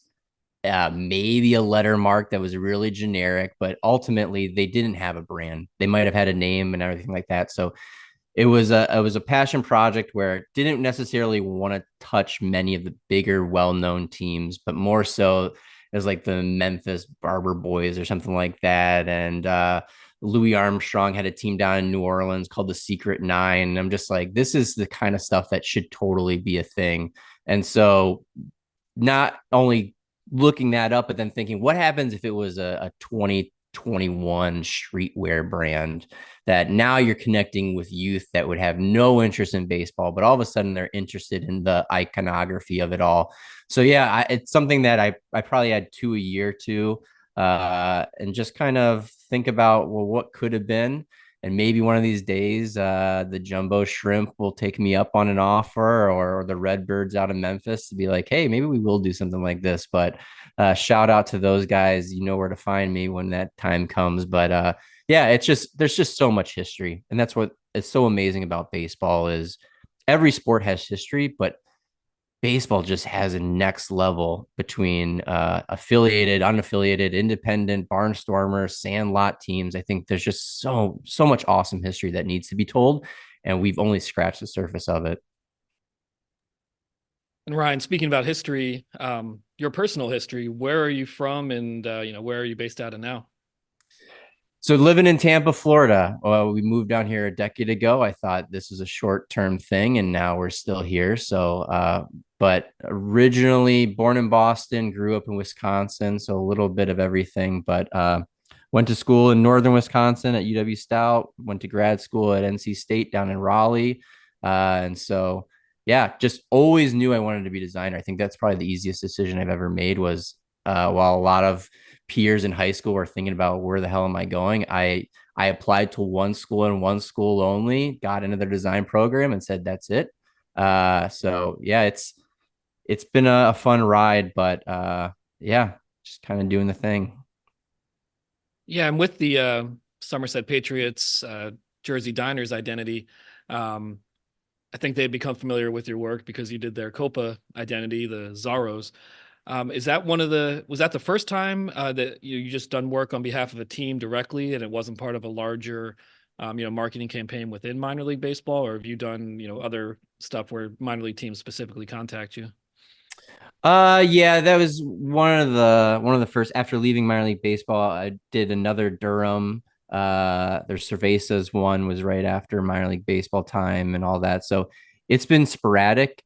maybe a letter mark that was really generic, but ultimately they didn't have a brand. They might have had a name and everything like that. So it was a passion project where it didn't necessarily want to touch many of the bigger, well-known teams, but more so as like the Memphis Barber Boys or something like that. And Louis Armstrong had a team down in New Orleans called the Secret Nine. And I'm just like, this is the kind of stuff that should totally be a thing. And so not only looking that up, but then thinking, what happens if it was a 2021 streetwear brand that now you're connecting with youth that would have no interest in baseball, but all of a sudden they're interested in the iconography of it all. So yeah, it's something that I probably add to a year to, and just kind of think about, well, what could have been. And maybe one of these days, the Jumbo Shrimp will take me up on an offer, or the Redbirds out of Memphis to be like, hey, maybe we will do something like this. But shout out to those guys. You know where to find me when that time comes. But yeah, it's just, there's just so much history. And that's what is so amazing about baseball is every sport has history, but baseball just has a next level between affiliated, unaffiliated, independent, barnstormer, sandlot teams. I think there's just so much awesome history that needs to be told, and we've only scratched the surface of it. And Ryan, speaking about history, your personal history, where are you from, and where are you based out of now? So living in Tampa, Florida, we moved down here a decade ago. I thought this was a short-term thing, and now we're still here. So, but originally born in Boston, grew up in Wisconsin, so a little bit of everything. But went to school in northern Wisconsin at UW Stout. Went to grad school at NC State down in Raleigh, and so yeah, just always knew I wanted to be a designer. I think that's probably the easiest decision I've ever made. Was while a lot of peers in high school were thinking about where the hell am I going, I applied to one school and one school only, got into their design program and said that's it. So yeah, it's been a fun ride, but yeah, just kind of doing the thing. Yeah, and with the Somerset Patriots Jersey Diners identity, I think they'd become familiar with your work because you did their Copa identity, the Zorros. Was that the first time that you just done work on behalf of a team directly and it wasn't part of a larger, marketing campaign within minor league baseball, or have you done, other stuff where minor league teams specifically contact you? Yeah, that was one of the first. After leaving minor league baseball, I did another Durham. Their Cervezas one was right after minor league baseball time and all that. So it's been sporadic.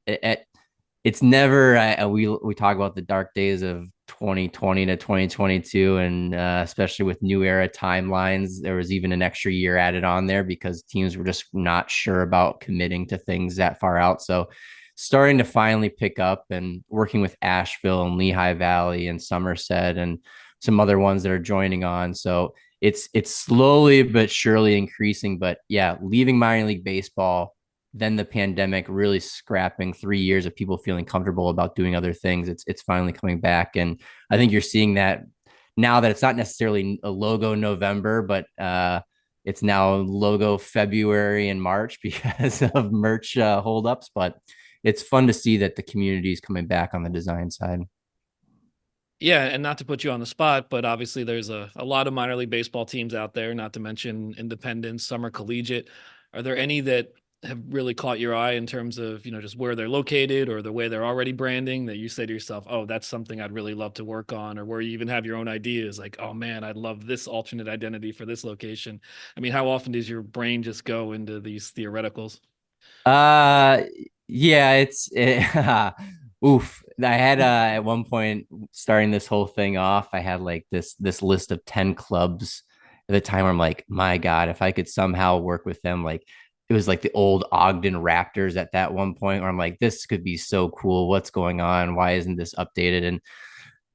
It's never, we talk about the dark days of 2020 to 2022, and especially with new era timelines, there was even an extra year added on there because teams were just not sure about committing to things that far out. So starting to finally pick up, and working with Asheville and Lehigh Valley and Somerset and some other ones that are joining on. So it's slowly but surely increasing. But yeah, leaving minor league baseball, then the pandemic really scrapping 3 years of people feeling comfortable about doing other things. It's finally coming back. And I think you're seeing that now, that it's not necessarily a logo November, but it's now logo February and March because of merch holdups. But it's fun to see that the community is coming back on the design side. Yeah, and not to put you on the spot, but obviously there's a lot of minor league baseball teams out there, not to mention independents, some are collegiate. Are there any that have really caught your eye in terms of, just where they're located or the way they're already branding, that you say to yourself, oh, that's something I'd really love to work on, or where you even have your own ideas like, oh man, I'd love this alternate identity for this location? I mean, how often does your brain just go into these theoreticals? Yeah, oof. I had at one point, starting this whole thing off, I had like this list of 10 clubs at the time where I'm like, my God, if I could somehow work with them, like it was like the old Ogden Raptors at that one point where I'm like, this could be so cool. What's going on? Why isn't this updated? And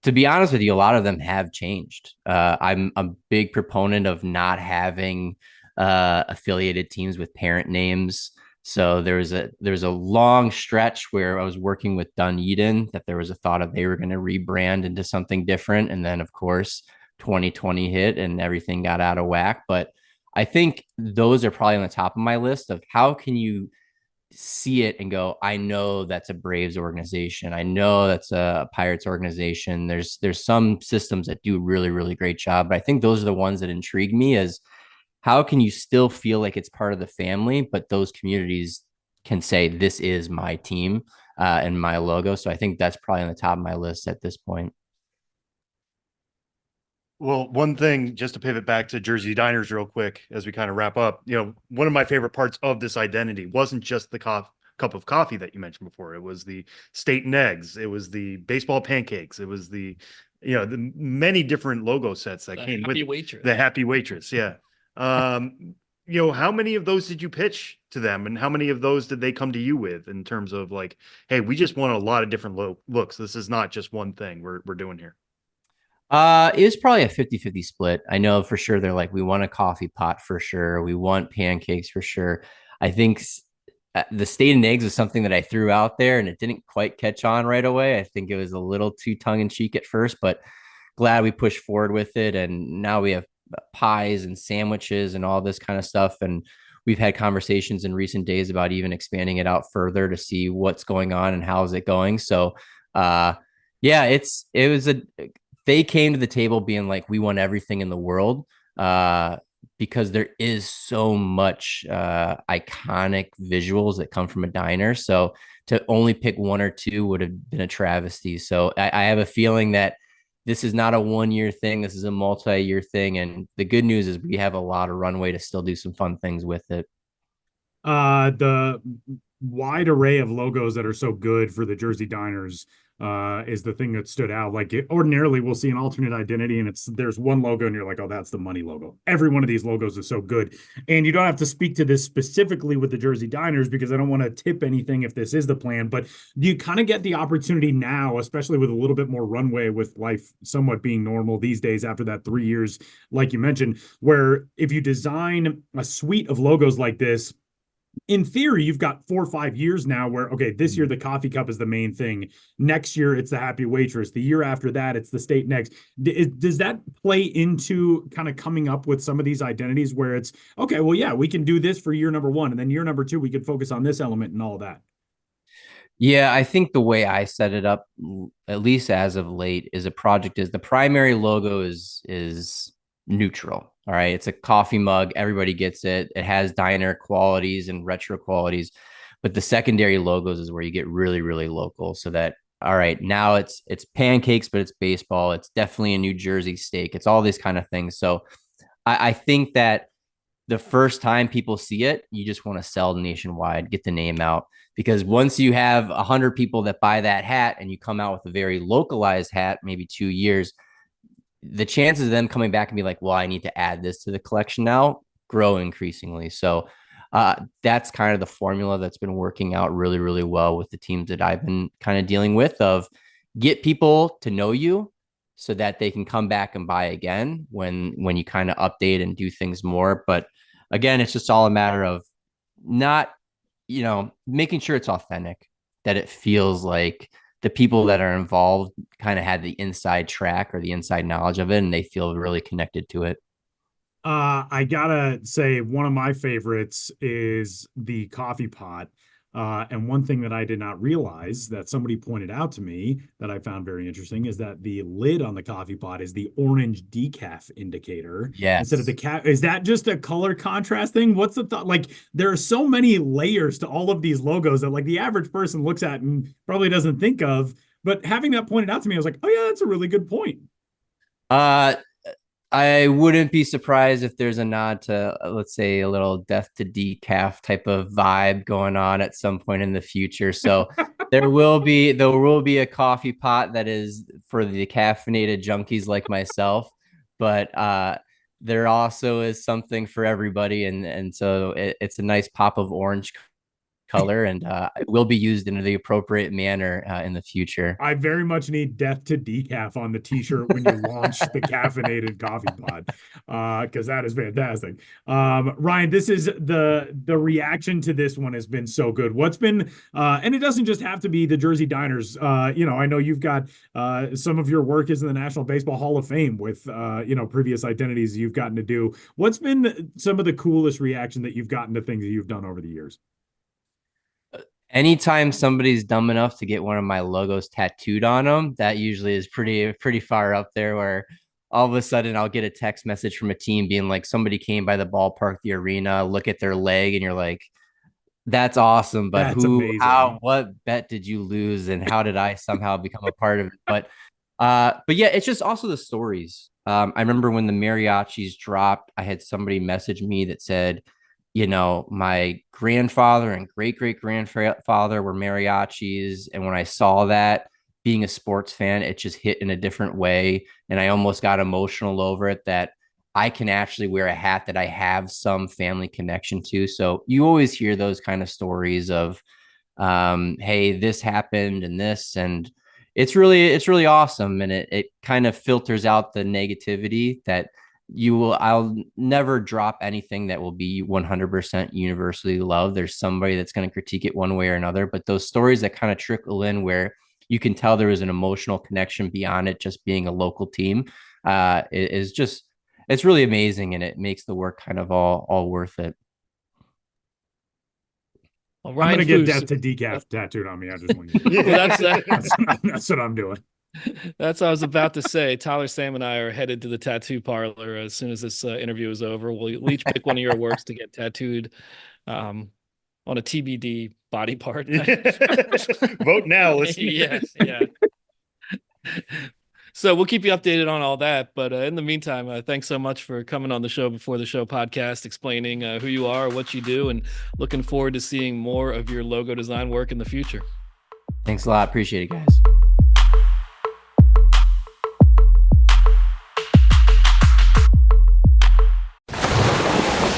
to be honest with you, a lot of them have changed. I'm a big proponent of not having affiliated teams with parent names. So there's a long stretch where I was working with Dunedin that there was a thought of they were going to rebrand into something different. And then of course 2020 hit and everything got out of whack. But I think those are probably on the top of my list of how can you see it and go, I know that's a Braves organization. I know that's a Pirates organization. There's some systems that do really, really great job. But I think those are the ones that intrigue me, is how can you still feel like it's part of the family, but those communities can say, this is my team and my logo. So I think that's probably on the top of my list at this point. Well, one thing, just to pivot back to Jersey Diners real quick as we kind of wrap up, one of my favorite parts of this identity wasn't just the cup of coffee that you mentioned before. It was the steak and eggs. It was the baseball pancakes. It was the many different logo sets that came with waitress. The happy waitress. Yeah. How many of those did you pitch to them, and how many of those did they come to you with in terms of like, hey, we just want a lot of different looks. This is not just one thing we're doing here. It was probably a 50-50 split. I know for sure they're like, we want a coffee pot for sure. We want pancakes for sure. I think the steak and eggs was something that I threw out there and it didn't quite catch on right away. I think it was a little too tongue in cheek at first, but glad we pushed forward with it. And now we have pies and sandwiches and all this kind of stuff. And we've had conversations in recent days about even expanding it out further to see what's going on and how's it going. So, yeah, they came to the table being like, we want everything in the world, because there is so much iconic visuals that come from a diner. So to only pick one or two would have been a travesty. So I have a feeling that this is not a 1-year thing. This is a multi-year thing. And the good news is we have a lot of runway to still do some fun things with it. The wide array of logos that are so good for the Jersey Diners is the thing that stood out. Like ordinarily we'll see an alternate identity and there's one logo and you're like, oh, that's the money logo. Every one of these logos is so good. And you don't have to speak to this specifically with the Jersey Diners because I don't want to tip anything if this is the plan, but do you kind of get the opportunity now, especially with a little bit more runway with life somewhat being normal these days after that 3 years, like you mentioned, where if you design a suite of logos like this, in theory, you've got 4 or 5 years now where, okay, this year the coffee cup is the main thing. Next year, it's the happy waitress. The year after that, it's the steak and eggs. Does that play into kind of coming up with some of these identities where it's, okay, well, yeah, we can do this for year number 1. And then year number 2, we could focus on this element and all of that. Yeah, I think the way I set it up, at least as of late, is the primary logo is neutral. All right. It's a coffee mug. Everybody gets it. It has diner qualities and retro qualities. But the secondary logos is where you get really, really local. So that, all right, now it's pancakes, but it's baseball. It's definitely a New Jersey steak. It's all these kind of things. So I think that the first time people see it, you just want to sell nationwide, get the name out. Because once you have 100 people that buy that hat and you come out with a very localized hat, maybe 2 years, the chances of them coming back and be like, well, I need to add this to the collection now, grow increasingly. So that's kind of the formula that's been working out really, really well with the teams that I've been kind of dealing with, of get people to know you so that they can come back and buy again when you kind of update and do things more. But again, it's just all a matter of not, making sure it's authentic, that it feels like the people that are involved kind of had the inside track or the inside knowledge of it, and they feel really connected to it. I gotta say, one of my favorites is the coffee pot. And one thing that I did not realize that somebody pointed out to me that I found very interesting is that the lid on the coffee pot is the orange decaf indicator. Yes. Instead of the cap. Is that just a color contrast thing? What's the thought? Like, there are so many layers to all of these logos that like the average person looks at and probably doesn't think of. But having that pointed out to me, I was like, oh yeah, that's a really good point. I wouldn't be surprised if there's a nod to, let's say, a little death to decaf type of vibe going on at some point in the future. So there will be a coffee pot that is for the caffeinated junkies like myself, but there also is something for everybody, and so it's a nice pop of orange color, and it will be used in the appropriate manner in the future. I very much need death to decaf on the t-shirt when you launch the caffeinated coffee pod, because that is fantastic. Ryan, this is the reaction to this one has been so good. What's been and it doesn't just have to be the Jersey Diners. I know you've got some of your work is in the National Baseball Hall of Fame with previous identities you've gotten to do. What's been some of the coolest reaction that you've gotten to things that you've done over the years? Anytime somebody's dumb enough to get one of my logos tattooed on them, that usually is pretty far up there, where all of a sudden I'll get a text message from a team being like, somebody came by the ballpark, the arena, look at their leg, and you're like, that's awesome. But amazing. what bet did you lose? And how did I somehow become a part of it? But But yeah, it's just also the stories. I remember when the mariachis dropped, I had somebody message me that said, my grandfather and great grandfather were mariachis. And when I saw that, being a sports fan, it just hit in a different way. And I almost got emotional over it, that I can actually wear a hat that I have some family connection to. So you always hear those kind of stories of, hey, this happened and this, and it's really awesome. And it kind of filters out the negativity that I'll never drop anything that will be 100% universally loved. There's somebody that's going to critique it one way or another, but those stories that kind of trickle in where you can tell there is an emotional connection beyond it just being a local team, is just, it's really amazing, and it makes the work kind of all worth it. Well, I'm gonna get death to decaf tattooed on me. I just want you to that's what I'm doing. That's what I was about to say. Tyler, Sam, and I are headed to the tattoo parlor as soon as this interview is over. We'll each pick one of your works to get tattooed on a TBD body part. Vote now. Yeah. So we'll keep you updated on all that. But in the meantime, thanks so much for coming on the Show Before the Show podcast, explaining who you are, what you do, and looking forward to seeing more of your logo design work in the future. Thanks a lot. Appreciate it, guys.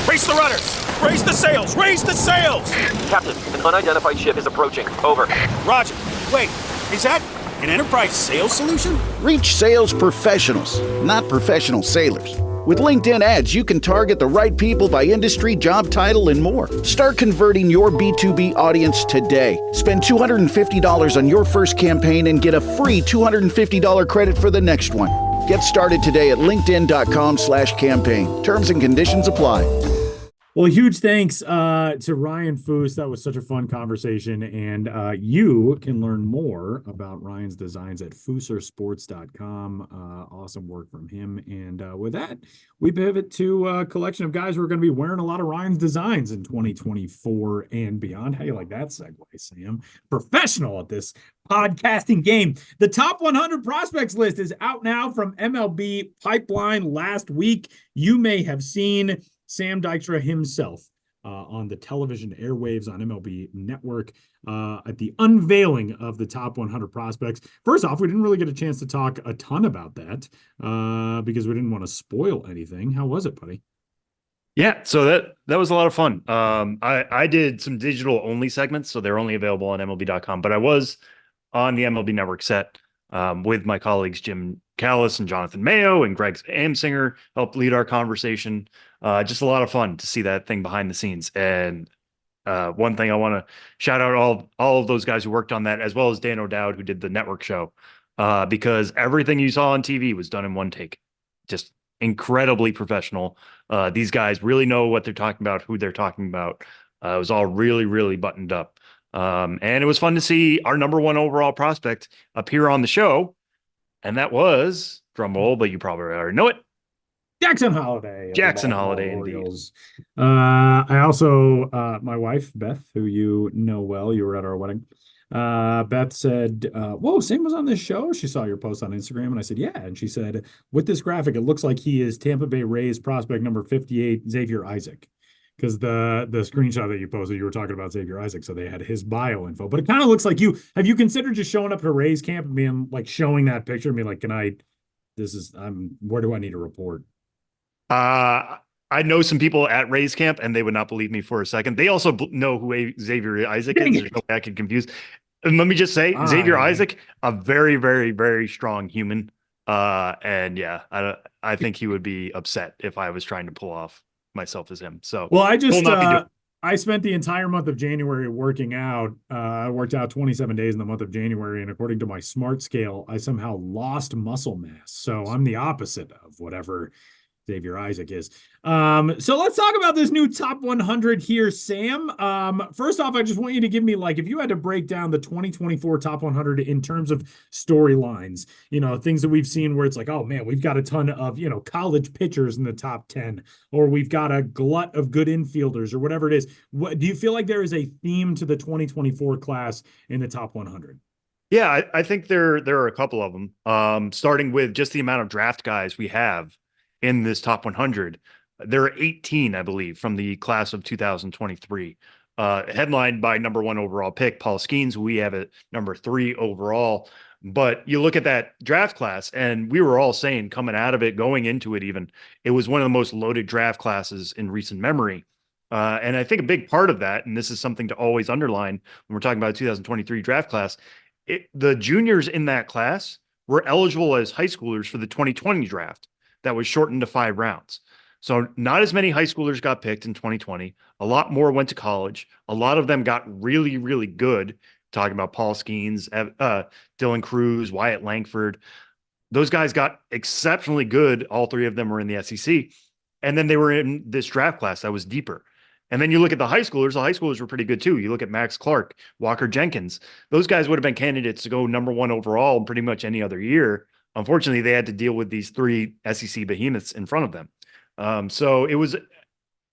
Raise the rudders! Raise the sails! Raise the sails! Captain, an unidentified ship is approaching. Over. Roger. Wait, is that an Enterprise sales solution? Reach sales professionals, not professional sailors. With LinkedIn ads, you can target the right people by industry, job title, and more. Start converting your B2B audience today. Spend $250 on your first campaign and get a free $250 credit for the next one. Get started today at linkedin.com/campaign. Terms and conditions apply. Well, huge thanks to Ryan Foose. That was such a fun conversation. And you can learn more about Ryan's designs at foosersports.com. Awesome work from him. And with that, we pivot to a collection of guys who are going to be wearing a lot of Ryan's designs in 2024 and beyond. How you like that segue, Sam? Professional at this podcasting game. The top 100 prospects list is out now from MLB Pipeline last week. You may have seen Sam Dykstra himself on the television airwaves on MLB Network at the unveiling of the top 100 prospects. First off, we didn't really get a chance to talk a ton about that because we didn't want to spoil anything. How was it, buddy? Yeah, so that was a lot of fun. I did some digital only segments, so they're only available on MLB.com, but I was on the MLB Network set with my colleagues Jim Callis and Jonathan Mayo, and Greg Amsinger helped lead our conversation. Just a lot of fun to see that thing behind the scenes. And one thing I want to shout out all of those guys who worked on that, as well as Dan O'Dowd, who did the network show, because everything you saw on TV was done in one take. Just incredibly professional. These guys really know what they're talking about, who they're talking about. It was all really, really buttoned up. And it was fun to see our number one overall prospect appear on the show. And that was, drum roll, but you probably already know it, Jackson Holliday. Jackson Holliday, Orioles. I also, my wife, Beth, who you know well, you were at our wedding. Beth said, whoa, Sam was on this show. She saw your post on Instagram. And I said, yeah. And she said, with this graphic, it looks like he is Tampa Bay Rays prospect number 58, Xavier Isaac. Because the screenshot that you posted, you were talking about Xavier Isaac, so they had his bio info. But it kind of looks like have you considered just showing up to Rays camp and being like showing that picture and being like, where do I need to report? I know some people at Rays camp, and they would not believe me for a second. They also know who Xavier Isaac is. There's no way I could confuse. And let me just say, Xavier Isaac, a very, very, very strong human. And yeah, I think he would be upset if I was trying to pull off myself as him. So, well, I spent the entire month of January working out. I worked out 27 days in the month of January, and according to my smart scale, I somehow lost muscle mass. So I'm the opposite of whatever Xavier Isaac is. So let's talk about this new top 100 here, Sam. First off, I just want you to give me, like, if you had to break down the 2024 top 100 in terms of storylines, things that we've seen where it's like, oh man, we've got a ton of, college pitchers in the top 10, or we've got a glut of good infielders or whatever it is. What do you feel like there is a theme to the 2024 class in the top 100? Yeah, I think there are a couple of them. Starting with just the amount of draft guys we have in this top 100. There are 18, I believe, from the class of 2023. Headlined by number 1 overall pick, Paul Skeens, who we have at number 3 overall. But you look at that draft class, and we were all saying coming out of it, going into it even, it was one of the most loaded draft classes in recent memory. And I think a big part of that, and this is something to always underline when we're talking about a 2023 draft class, the juniors in that class were eligible as high schoolers for the 2020 draft that was shortened to 5 rounds. So not as many high schoolers got picked in 2020. A lot more went to college. A lot of them got really, really good. Talking about Paul Skeens, Dylan Cruz, Wyatt Langford. Those guys got exceptionally good. All 3 of them were in the SEC. And then they were in this draft class that was deeper. And then you look at the high schoolers were pretty good too. You look at Max Clark, Walker Jenkins. Those guys would have been candidates to go number 1 overall in pretty much any other year. Unfortunately, they had to deal with these 3 SEC behemoths in front of them. So it was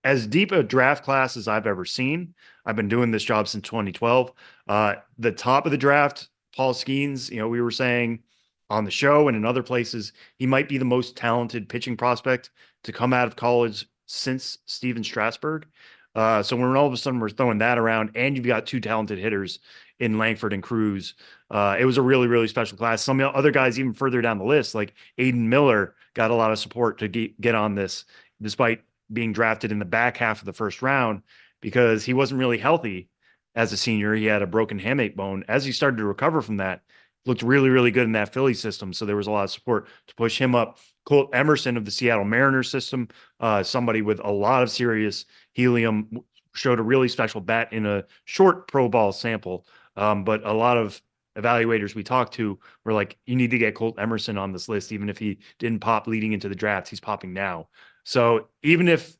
as deep a draft class as I've ever seen. I've been doing this job since 2012. The top of the draft, Paul Skeens, we were saying on the show and in other places, he might be the most talented pitching prospect to come out of college since Steven Strasburg. So when all of a sudden we're throwing that around and you've got 2 talented hitters in Langford and Cruz, it was a really, really special class. Some other guys even further down the list, like Aiden Miller, got a lot of support to get on this, despite being drafted in the back half of the first round, because he wasn't really healthy as a senior. He had a broken hamate bone. As he started to recover from that, looked really, really good in that Philly system. So there was a lot of support to push him up. Colt Emerson of the Seattle Mariners system, somebody with a lot of serious helium, showed a really special bat in a short pro ball sample. But a lot of evaluators we talked to were like, you need to get Colt Emerson on this list. Even if he didn't pop leading into the draft, he's popping now. So even if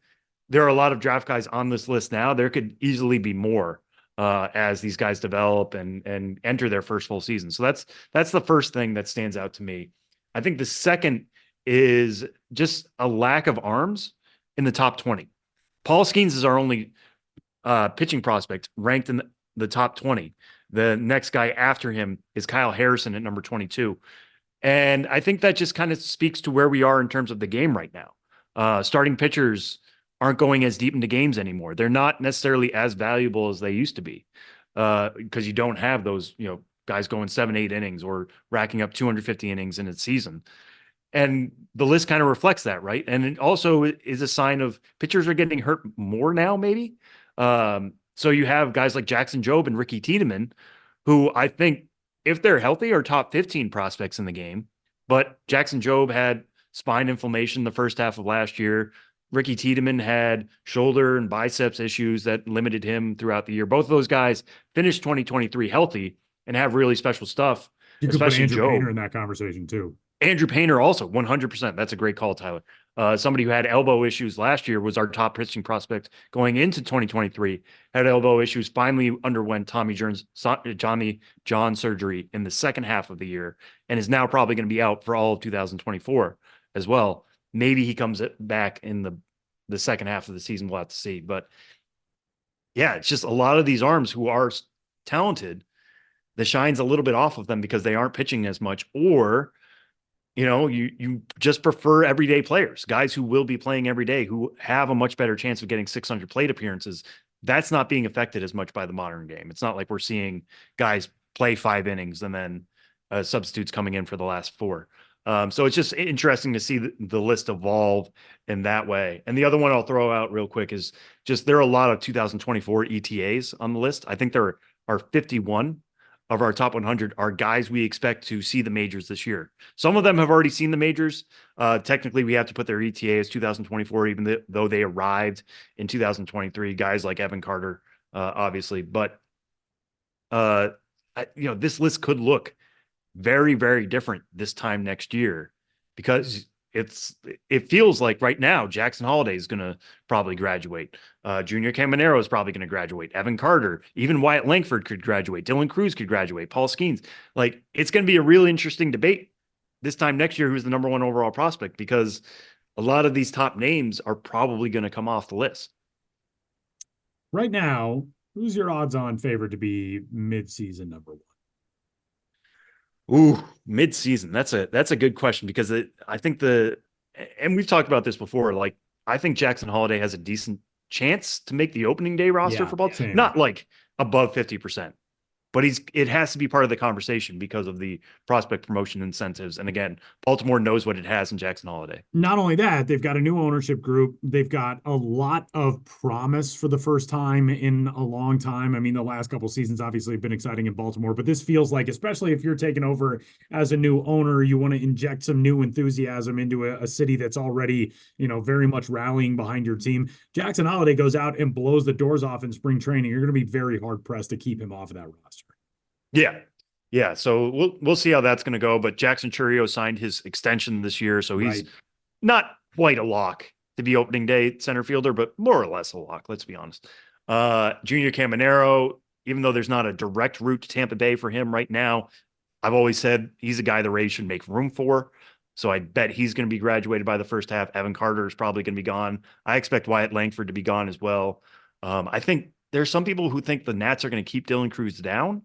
there are a lot of draft guys on this list now, there could easily be more as these guys develop and enter their first full season. So that's the first thing that stands out to me. I think the second is just a lack of arms in the top 20. Paul Skeens is our only pitching prospect ranked in the top 20. The next guy after him is Kyle Harrison at number 22. And I think that just kind of speaks to where we are in terms of the game right now. Starting pitchers aren't going as deep into games anymore. They're not necessarily as valuable as they used to be because you don't have those, guys going 7-8 innings or racking up 250 innings in a season. And the list kind of reflects that, right? And it also is a sign of pitchers are getting hurt more now, maybe. So you have guys like Jackson Jobe and Ricky Tiedemann, who I think, if they're healthy, are top 15 prospects in the game. But Jackson Jobe had spine inflammation the first half of last year. Ricky Tiedemann had shoulder and biceps issues that limited him throughout the year. Both of those guys finished 2023 healthy and have really special stuff. You could put Andrew Painter in that conversation too. Andrew Painter also, 100%. That's a great call, Tyler. Somebody who had elbow issues last year was our top pitching prospect going into 2023, had elbow issues, finally underwent Tommy John surgery in the second half of the year, and is now probably going to be out for all of 2024 as well. Maybe he comes back in the second half of the season. We'll have to see. But yeah, it's just a lot of these arms who are talented, the shine's a little bit off of them because they aren't pitching as much, or you just prefer everyday players, guys who will be playing every day, who have a much better chance of getting 600 plate appearances. That's not being affected as much by the modern game. It's not like we're seeing guys play 5 innings and then substitutes coming in for the last 4. So it's just interesting to see the list evolve in that way. And the other one I'll throw out real quick is just there are a lot of 2024 ETAs on the list. I think there are 51 of our top 100 are guys we expect to see the majors this year. Some of them have already seen the majors. Technically, we have to put their ETA as 2024, even though they arrived in 2023. Guys like Evan Carter, obviously. But, this list could look very, very different this time next year because it feels like right now Jackson Holiday is going to probably graduate. Junior Caminero is probably going to graduate. Evan Carter, even Wyatt Langford could graduate. Dylan Cruz could graduate. Paul Skeens. Like, it's going to be a really interesting debate this time next year who's the number 1 overall prospect, because a lot of these top names are probably going to come off the list. Right now, who's your odds-on favorite to be mid-season number 1? Ooh, mid-season. That's a good question because I think and we've talked about this before. Like, I think Jackson Holiday has a decent chance to make the opening day roster for Baltimore. Not like above 50%. But it has to be part of the conversation because of the prospect promotion incentives. And again, Baltimore knows what it has in Jackson Holiday. Not only that, they've got a new ownership group. They've got a lot of promise for the first time in a long time. I mean, the last couple seasons obviously have been exciting in Baltimore, but this feels like, especially if you're taking over as a new owner, you want to inject some new enthusiasm into a city that's already, very much rallying behind your team. Jackson Holiday goes out and blows the doors off in spring training. You're going to be very hard pressed to keep him off of that roster. Yeah. Yeah. So we'll see how that's going to go. But Jackson Churio signed his extension this year. So he's not quite a lock to be opening day center fielder, but more or less a lock. Let's be honest. Junior Caminero, even though there's not a direct route to Tampa Bay for him right now, I've always said he's a guy the Rays should make room for. So I bet he's going to be graduated by the first half. Evan Carter is probably going to be gone. I expect Wyatt Langford to be gone as well. I think there's some people who think the Nats are going to keep Dylan Cruz down.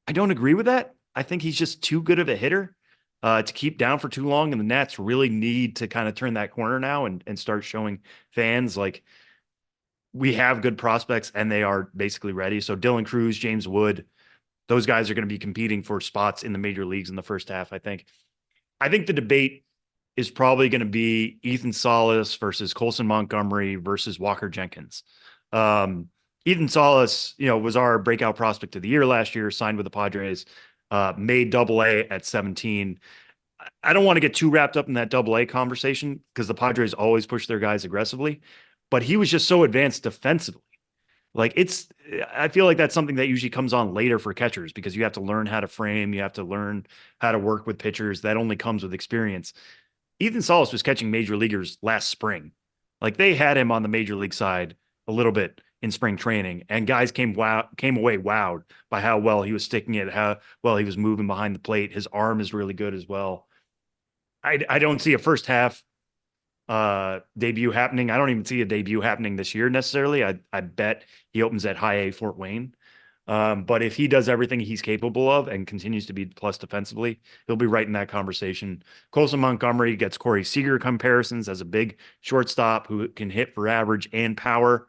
I don't agree with that. I think he's just too good of a hitter to keep down for too long. And the Nats really need to kind of turn that corner now and start showing fans like we have good prospects and they are basically ready. So Dylan Cruz, James Wood, those guys are going to be competing for spots in the major leagues in the first half, I think. I think the debate is probably going to be Ethan Salas versus Colson Montgomery versus Walker Jenkins. Ethan Salas, was our breakout prospect of the year last year, signed with the Padres, made Double-A at 17. I don't want to get too wrapped up in that Double-A conversation because the Padres always push their guys aggressively, but he was just so advanced defensively. Like I feel like that's something that usually comes on later for catchers because you have to learn how to frame, you have to learn how to work with pitchers. That only comes with experience. Ethan Salas was catching major leaguers last spring. Like they had him on the major league side a little bit in spring training, and guys came away wowed by how well he was sticking it, how well he was moving behind the plate. His arm is really good as well. I don't see a first half debut happening. I don't even see a debut happening this year necessarily. I bet he opens at high A Fort Wayne. But if he does everything he's capable of and continues to be plus defensively, he'll be right in that conversation. Colson Montgomery gets Corey Seager comparisons as a big shortstop who can hit for average and power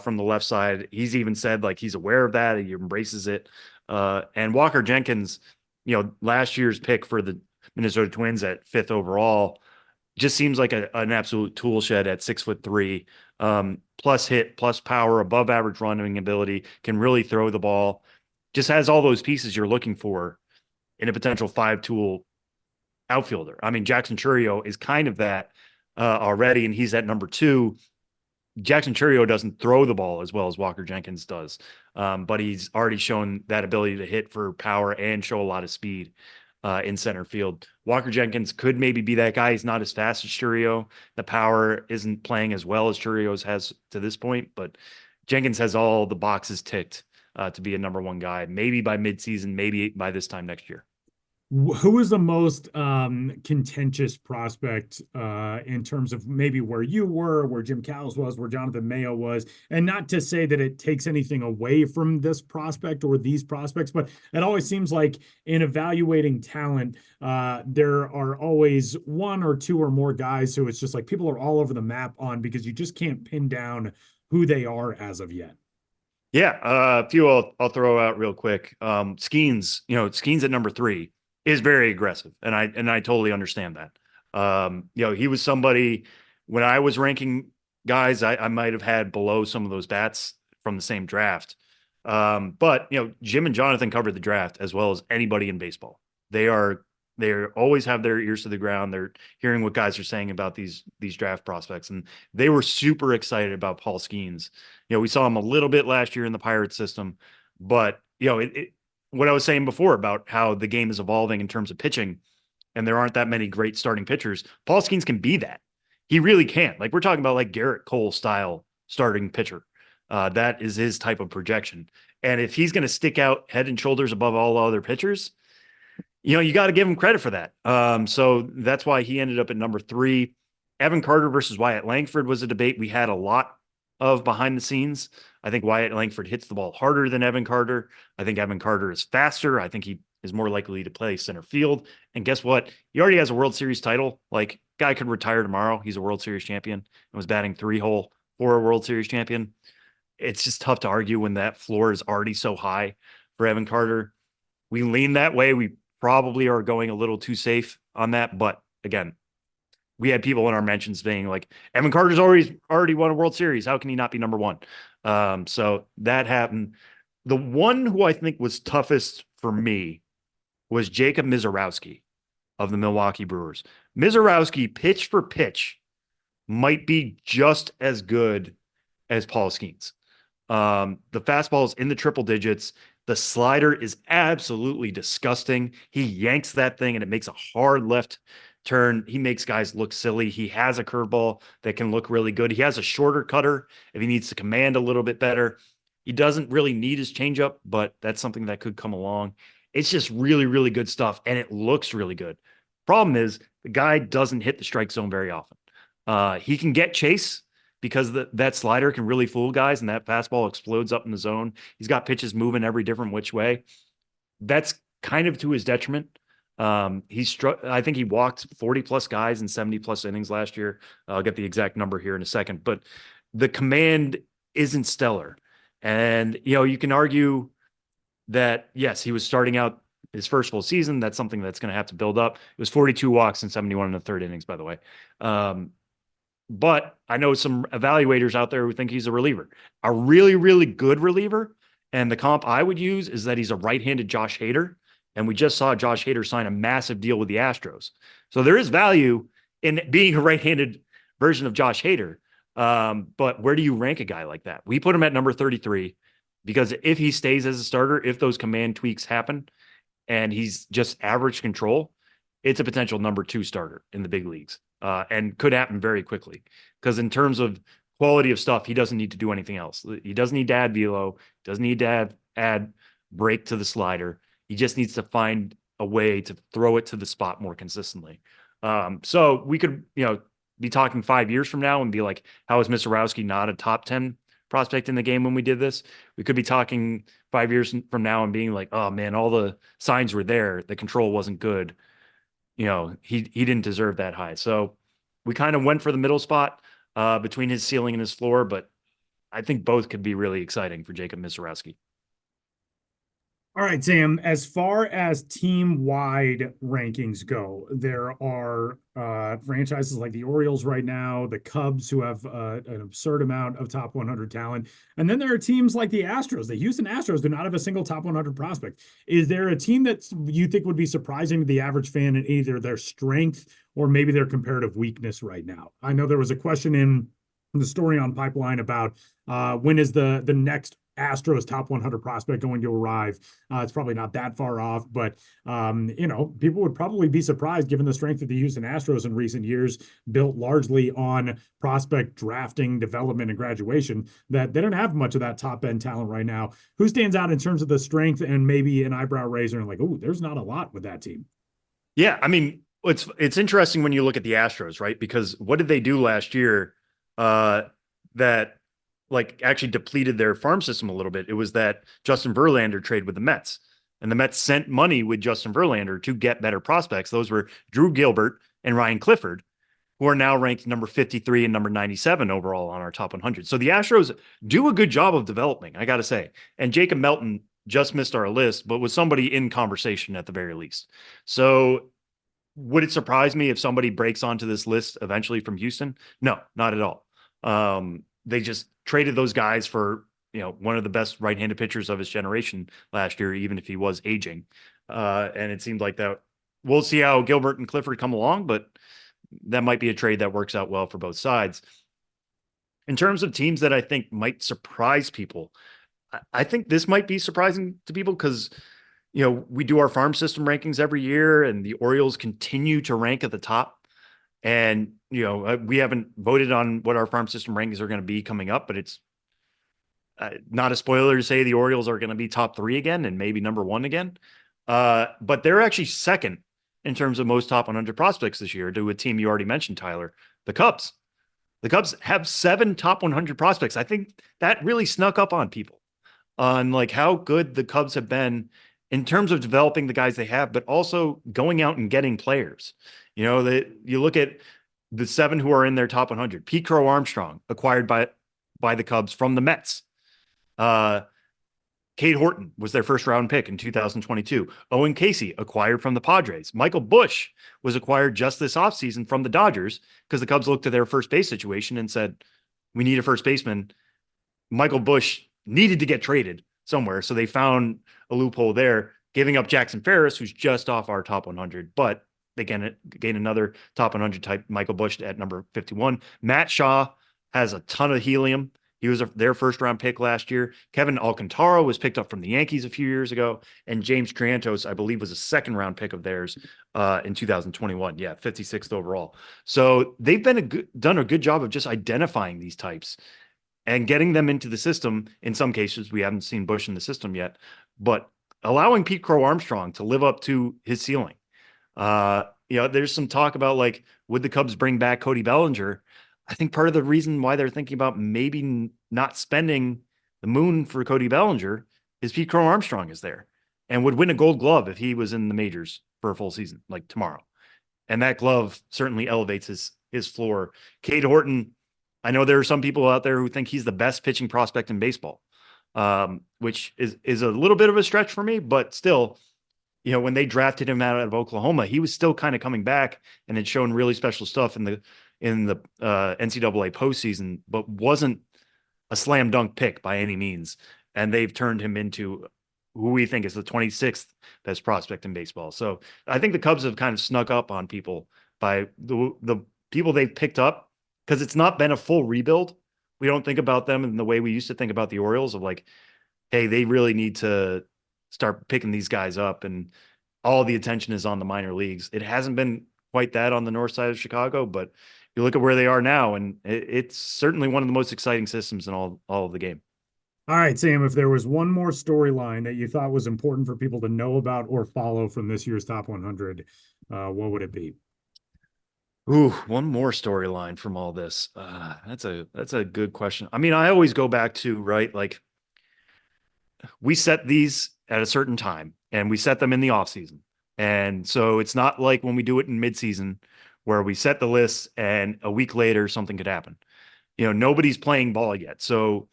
from the left side. He's even said like he's aware of that. He embraces it. And Walker Jenkins, last year's pick for the Minnesota Twins at 5th overall, just seems like an absolute tool shed at 6'3", plus hit, plus power, above average running ability, can really throw the ball, just has all those pieces you're looking for in a potential 5-tool outfielder. I mean, Jackson Churio is kind of that already, and he's at number 2. Jackson Churio doesn't throw the ball as well as Walker Jenkins does, but he's already shown that ability to hit for power and show a lot of speed in center field. Walker Jenkins could maybe be that guy. He's not as fast as Churio. The power isn't playing as well as Churio's has to this point, but Jenkins has all the boxes ticked to be a number 1 guy, maybe by midseason, maybe by this time next year. Who is the most contentious prospect in terms of maybe where you were, where Jim Callis was, where Jonathan Mayo was? And not to say that it takes anything away from this prospect or these prospects, but it always seems like in evaluating talent, there are always 1 or 2 or more guys who it's just like people are all over the map on because you just can't pin down who they are as of yet. Yeah, a few I'll throw out real quick. Skeens, Skeens at number 3. Is very aggressive, and I totally understand that. He was somebody when I was ranking guys, I might have had below some of those bats from the same draft. But Jim and Jonathan covered the draft as well as anybody in baseball. They always have their ears to the ground. They're hearing what guys are saying about these draft prospects, and they were super excited about Paul Skeens. We saw him a little bit last year in the Pirates system, but what I was saying before about how the game is evolving in terms of pitching, and there aren't that many great starting pitchers, Paul Skeens can be that. He really can. Like we're talking about like Garrett Cole style starting pitcher. That is his type of projection. And if he's going to stick out head and shoulders above all other pitchers, you got to give him credit for that. So that's why he ended up at number 3. Evan Carter versus Wyatt Langford was a debate we had a lot of behind the scenes. I think Wyatt Langford hits the ball harder than Evan Carter. I think Evan Carter is faster. I think he is more likely to play center field. And guess what? He already has a World Series title. Like, guy could retire tomorrow. He's a World Series champion and was batting 3-hole for a World Series champion. It's just tough to argue when that floor is already so high for Evan Carter. We lean that way. We probably are going a little too safe on that. But again, we had people in our mentions being like, Evan Carter's already won a World Series. How can he not be number one? So that happened. The one who I think was toughest for me was Jacob Misiorowski of the Milwaukee Brewers. Misiorowski, pitch for pitch, might be just as good as Paul Skeens. The fastball is in the triple digits. The slider is absolutely disgusting. He yanks that thing and it makes a hard left turn. He makes guys look silly. He has a curveball that can look really good. He has a shorter cutter if he needs to command a little bit better. He doesn't really need his changeup, but that's something that could come along. It's just really, really good stuff, and it looks really good. Problem is, the guy doesn't hit the strike zone very often. He can get chase because that slider can really fool guys, and that fastball explodes up in the zone. He's got pitches moving every different which way. That's kind of to his detriment. I think he walked 40-plus guys in 70-plus innings last year. I'll get the exact number here in a second, but the command isn't stellar. And, you can argue that, yes, he was starting out his first full season. That's something that's going to have to build up. It was 42 walks and 71 in the third innings, by the way. But I know some evaluators out there who think he's a reliever, a really, really good reliever. And the comp I would use is that he's a right-handed Josh Hader. And we just saw Josh Hader sign a massive deal with the Astros. So there is value in being a right-handed version of Josh Hader. But where do you rank a guy like that? We put him at number 33 because if he stays as a starter, if those command tweaks happen and he's just average control, it's a potential number 2 starter in the big leagues, and could happen very quickly. Because in terms of quality of stuff, he doesn't need to do anything else. He doesn't need to add velo, doesn't need to add break to the slider. He just needs to find a way to throw it to the spot more consistently. So we could, be talking 5 years from now and be like, how is Misiorowski not a top 10 prospect in the game when we did this? We could be talking 5 years from now and being like, oh man, all the signs were there. The control wasn't good. He didn't deserve that high. So we kind of went for the middle spot between his ceiling and his floor, but I think both could be really exciting for Jacob Misiorowski. All right, Sam, as far as team-wide rankings go, there are franchises like the Orioles right now, the Cubs, who have an absurd amount of top 100 talent. And then there are teams like the Astros. The Houston Astros do not have a single top 100 prospect. Is there a team that you think would be surprising to the average fan in either their strength or maybe their comparative weakness right now? I know there was a question in the story on Pipeline about when is the next Astros top 100 prospect going to arrive. It's probably not that far off, but people would probably be surprised given the strength of the Houston Astros in recent years, built largely on prospect drafting, development, and graduation, that they don't have much of that top end talent right now. Who stands out in terms of the strength and maybe an eyebrow raiser and like, oh, there's not a lot with that team? Yeah, I mean, it's interesting when you look at the Astros, right? Because what did they do last year that actually depleted their farm system a little bit? It was that Justin Verlander trade with the Mets, and the Mets sent money with Justin Verlander to get better prospects. Those were Drew Gilbert and Ryan Clifford, who are now ranked number 53 and number 97 overall on our top 100. So the Astros do a good job of developing, I got to say. And Jacob Melton just missed our list, but was somebody in conversation at the very least. So would it surprise me if somebody breaks onto this list eventually from Houston? No, not at all. They just traded those guys for, one of the best right-handed pitchers of his generation last year, even if he was aging. And it seemed like that. We'll see how Gilbert and Clifford come along, but that might be a trade that works out well for both sides. In terms of teams that I think might surprise people, I think this might be surprising to people because, we do our farm system rankings every year, and the Orioles continue to rank at the top. And, we haven't voted on what our farm system rankings are going to be coming up, but it's not a spoiler to say the Orioles are going to be top 3 again and maybe number 1 again. But they're actually second in terms of most top 100 prospects this year to a team you already mentioned, Tyler, the Cubs. The Cubs have 7 top 100 prospects. I think that really snuck up on people on how good the Cubs have been in terms of developing the guys they have, but also going out and getting players. You know, that you look at the 7 who are in their top 100. Pete Crow Armstrong, acquired by the Cubs from the Mets. Cade Horton was their first round pick in 2022. Owen Casey, acquired from the Padres. Michael Busch was acquired just this offseason from the Dodgers because the Cubs looked at their first base situation and said, we need a first baseman. Michael Busch needed to get traded somewhere, so they found a loophole there, giving up Jackson Ferris, who's just off our top 100, but they gain another top 100 type, Michael Busch, at number 51. Matt Shaw has a ton of helium. He was their first round pick last year. Kevin Alcantara was picked up from the Yankees a few years ago. And James Triantos, I believe, was a second round pick of theirs in 2021. Yeah, 56th overall. So they've been done a good job of just identifying these types and getting them into the system. In some cases, we haven't seen Bush in the system yet, but allowing Pete Crow Armstrong to live up to his ceiling. There's some talk about, like, would the Cubs bring back Cody Bellinger? I think part of the reason why they're thinking about maybe not spending the moon for Cody Bellinger is Pete Crow Armstrong is there and would win a Gold Glove if he was in the majors for a full season, like tomorrow. And that glove certainly elevates his floor. Cade Horton, I know there are some people out there who think he's the best pitching prospect in baseball, which is a little bit of a stretch for me, but still, when they drafted him out of Oklahoma, he was still kind of coming back and had shown really special stuff in the NCAA postseason, but wasn't a slam dunk pick by any means. And they've turned him into who we think is the 26th best prospect in baseball. So I think the Cubs have kind of snuck up on people by the people they've picked up, because it's not been a full rebuild. We don't think about them in the way we used to think about the Orioles, of like, hey, they really need to start picking these guys up and all the attention is on the minor leagues. It hasn't been quite that on the north side of Chicago, but you look at where they are now, and it's certainly one of the most exciting systems in all of the game. All right, Sam, if there was one more storyline that you thought was important for people to know about or follow from this year's top 100, what would it be? Ooh, one more storyline from all this. That's a good question. I mean, I always go back to, right, like, we set these at a certain time and we set them in the off season. And so it's not like when we do it in midseason where we set the list and a week later something could happen. Nobody's playing ball yet. So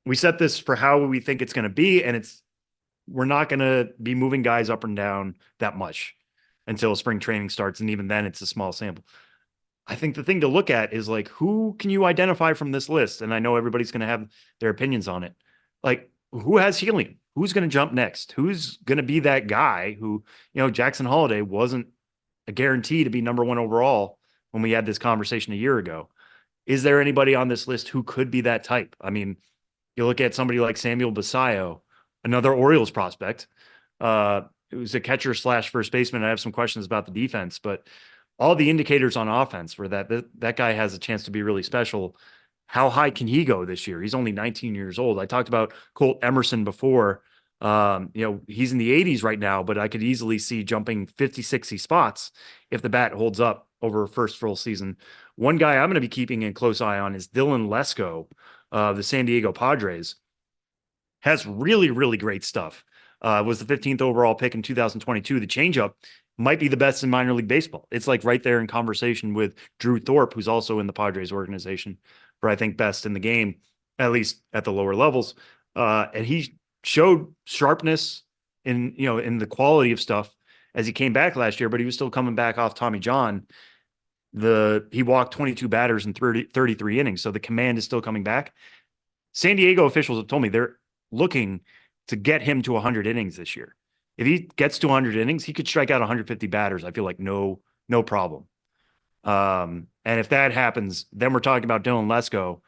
we set this for how we think it's going to be. And we're not going to be moving guys up and down that much until spring training starts. And even then it's a small sample. I think the thing to look at is, like, who can you identify from this list? And I know everybody's going to have their opinions on it. Like, who has helium? Who's going to jump next? Who's going to be that guy who, Jackson Holiday wasn't a guarantee to be number 1 overall when we had this conversation a year ago. Is there anybody on this list who could be that type? I mean, you look at somebody like Samuel Basayo, another Orioles prospect. It was a catcher / first baseman. I have some questions about the defense, but all the indicators on offense were that guy has a chance to be really special. How high can he go this year? He's only 19 years old. I talked about Colt Emerson before. He's in the 80s right now, but I could easily see jumping 50, 60 spots if the bat holds up over a first full season. One guy I'm going to be keeping a close eye on is Dylan Lesko, the San Diego Padres. Has really, really great stuff. Was the 15th overall pick in 2022. The changeup might be the best in minor league baseball. It's like right there in conversation with Drew Thorpe, who's also in the Padres organization, for I think best in the game, at least at the lower levels. And he showed sharpness in the quality of stuff as he came back last year, but he was still coming back off Tommy John. He walked 22 batters in 33 innings. So the command is still coming back. San Diego officials have told me they're looking to get him to 100 innings this year. If he gets to 100 innings, he could strike out 150 batters. I feel like no problem. And if that happens, then we're talking about Dylan Lesko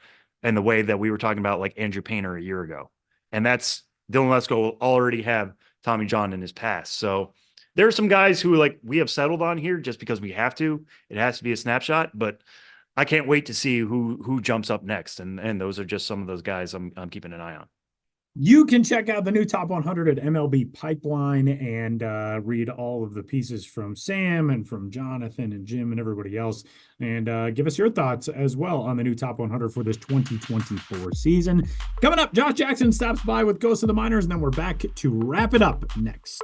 and the way that we were talking about, like, Andrew Painter a year ago. And that's Dylan Lesko will already have Tommy John in his past. So there are some guys who, like, we have settled on here just because we have to. It has to be a snapshot, but I can't wait to see who jumps up next. And those are just some of those guys I'm keeping an eye on. You can check out the new Top 100 at MLB Pipeline and read all of the pieces from Sam and from Jonathan and Jim and everybody else. And give us your thoughts as well on the new Top 100 for this 2024 season. Coming up, Josh Jackson stops by with Ghosts of the Minors, and then we're back to wrap it up next.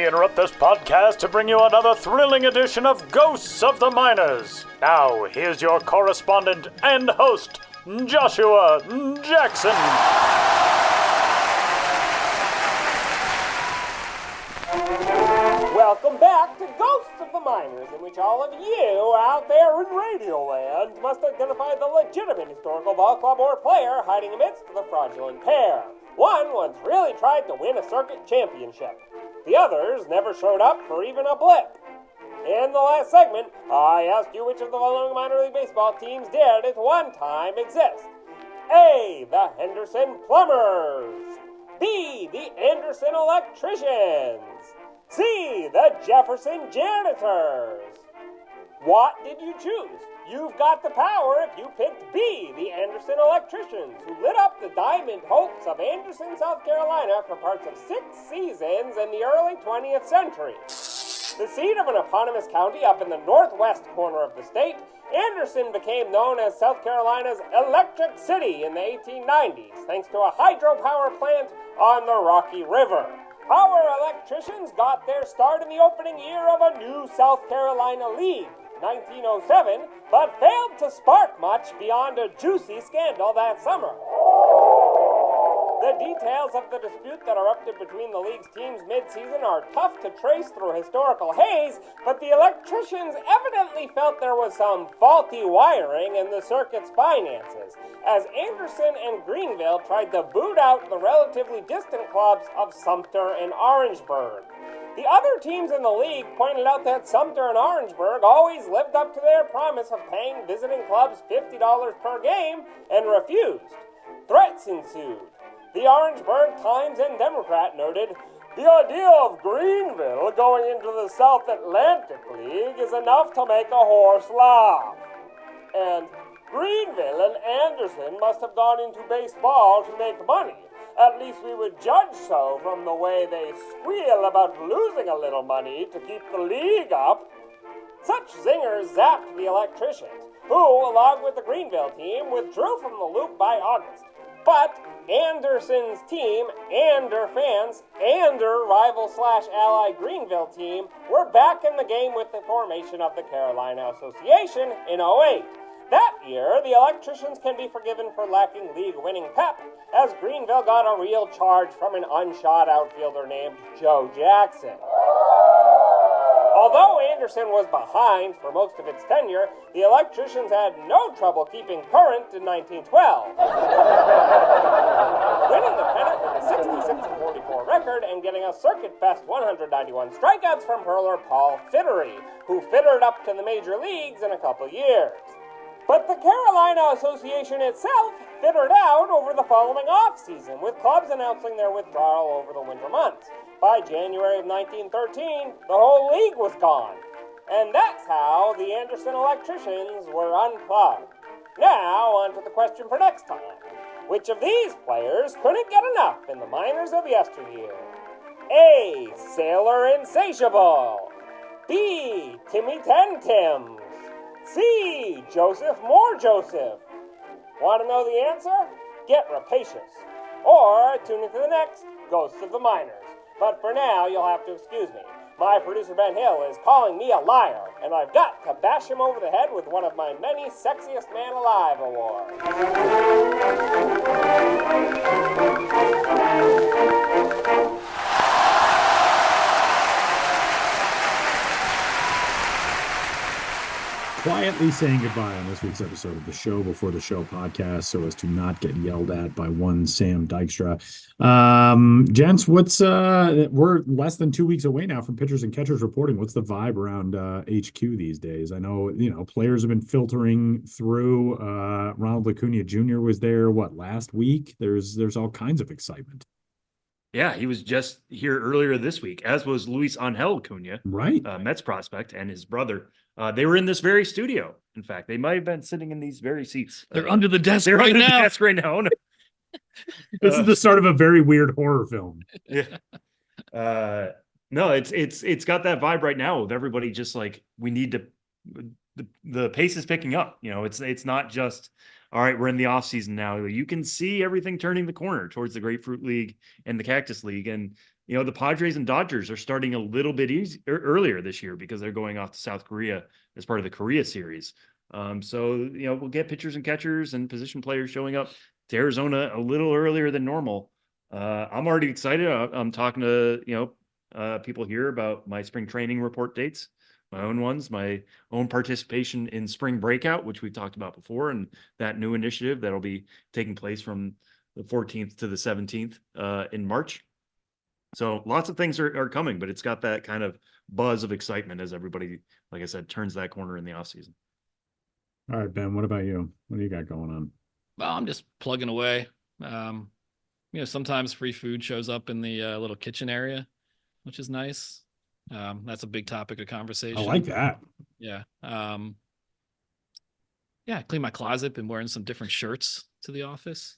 Interrupt this podcast to bring you another thrilling edition of Ghosts of the Minors. Now, here's your correspondent and host, Joshua Jackson. Welcome back to Ghosts of the Minors, in which all of you out there in Radio Land must identify the legitimate historical ball club or player hiding amidst the fraudulent pair. One once really tried to win a circuit championship. The others never showed up for even a blip. In the last segment, I asked you which of the following minor league baseball teams did at one time exist. A, the Henderson Plumbers. B, the Anderson Electricians. C, the Jefferson Janitors. What did you choose? You've got the power if you picked B, the Anderson Electricians, who lit up the diamond hopes of Anderson, South Carolina for parts of 6 seasons in the early 20th century. The seat of an eponymous county up in the northwest corner of the state, Anderson became known as South Carolina's Electric City in the 1890s, thanks to a hydropower plant on the Rocky River. Our electricians got their start in the opening year of a new South Carolina League, 1907, but failed to spark much beyond a juicy scandal that summer. The details of the dispute that erupted between the league's teams mid-season are tough to trace through historical haze, but the electricians evidently felt there was some faulty wiring in the circuit's finances, as Anderson and Greenville tried to boot out the relatively distant clubs of Sumter and Orangeburg. The other teams in the league pointed out that Sumter and Orangeburg always lived up to their promise of paying visiting clubs $50 per game and refused. Threats ensued. The Orangeburg Times and Democrat noted, "The idea of Greenville going into the South Atlantic League is enough to make a horse laugh." And Greenville and Anderson must have gone into baseball to make money. At least we would judge so from the way they squeal about losing a little money to keep the league up. Such zingers zapped the electricians, who, along with the Greenville team, withdrew from the loop by August. But Anderson's team and their fans and their rival/ally Greenville team were back in the game with the formation of the Carolina Association in 08. That year, the electricians can be forgiven for lacking league-winning pep, as Greenville got a real charge from an unshot outfielder named Joe Jackson. Although Anderson was behind for most of its tenure, the electricians had no trouble keeping current in 1912. Winning the pennant with a 66-44 record and getting a circuit-best 191 strikeouts from hurler Paul Fittery, who fittered up to the major leagues in a couple years. But the Carolina Association itself fittered out over the following off-season, with clubs announcing their withdrawal over the winter months. By January of 1913, the whole league was gone. And that's how the Anderson Electricians were unplugged. Now, on to the question for next time. Which of these players couldn't get enough in the minors of yesteryear? A. Sailor Insatiable. B. Timmy Ten Tims. C. Joseph Moore Joseph. Want to know the answer? Get rapacious. Or tune into the next Ghosts of the Minors. But for now, you'll have to excuse me. My producer Ben Hill is calling me a liar, and I've got to bash him over the head with one of my many Sexiest Man Alive awards. Quietly saying goodbye on this week's episode of the Show Before the Show podcast so as to not get yelled at by one Sam Dykstra. Gents, we're less than 2 weeks away now from pitchers and catchers reporting. What's the vibe around HQ these days? I know, players have been filtering through. Ronald Acuna Jr. was there, last week? There's all kinds of excitement. Yeah, he was just here earlier this week, as was Luis Angel Acuna, right? Mets prospect, and his brother. They were in this very studio. In fact, they might have been sitting in these very seats. They're under the desk they're right under now. the desk right now. No. This is the start of a very weird horror film. Yeah. No, it's got that vibe right now of everybody just like, we need to, the pace is picking up. You know, it's not just, all right, we're in the off season now. You can see everything turning the corner towards the Grapefruit League and the Cactus League. And, you know, the Padres and Dodgers are starting a little bit earlier this year because they're going off to South Korea as part of the Korea series. So, you know, we'll get pitchers and catchers and position players showing up to Arizona a little earlier than normal. I'm already excited. I'm talking to, you know, people here about my spring training report dates, my own ones, my own participation in spring breakout, which we've talked about before, and that new initiative that'll be taking place from the 14th to the 17th in March. So lots of things are coming, but it's got that kind of buzz of excitement as everybody, like I said, turns that corner in the off season. All right, Ben, what about you? What do you got going on? Well, I'm just plugging away. You know, sometimes free food shows up in the little kitchen area, which is nice. That's a big topic of conversation. I like that. Yeah. Yeah, I clean my closet, been wearing some different shirts to the office.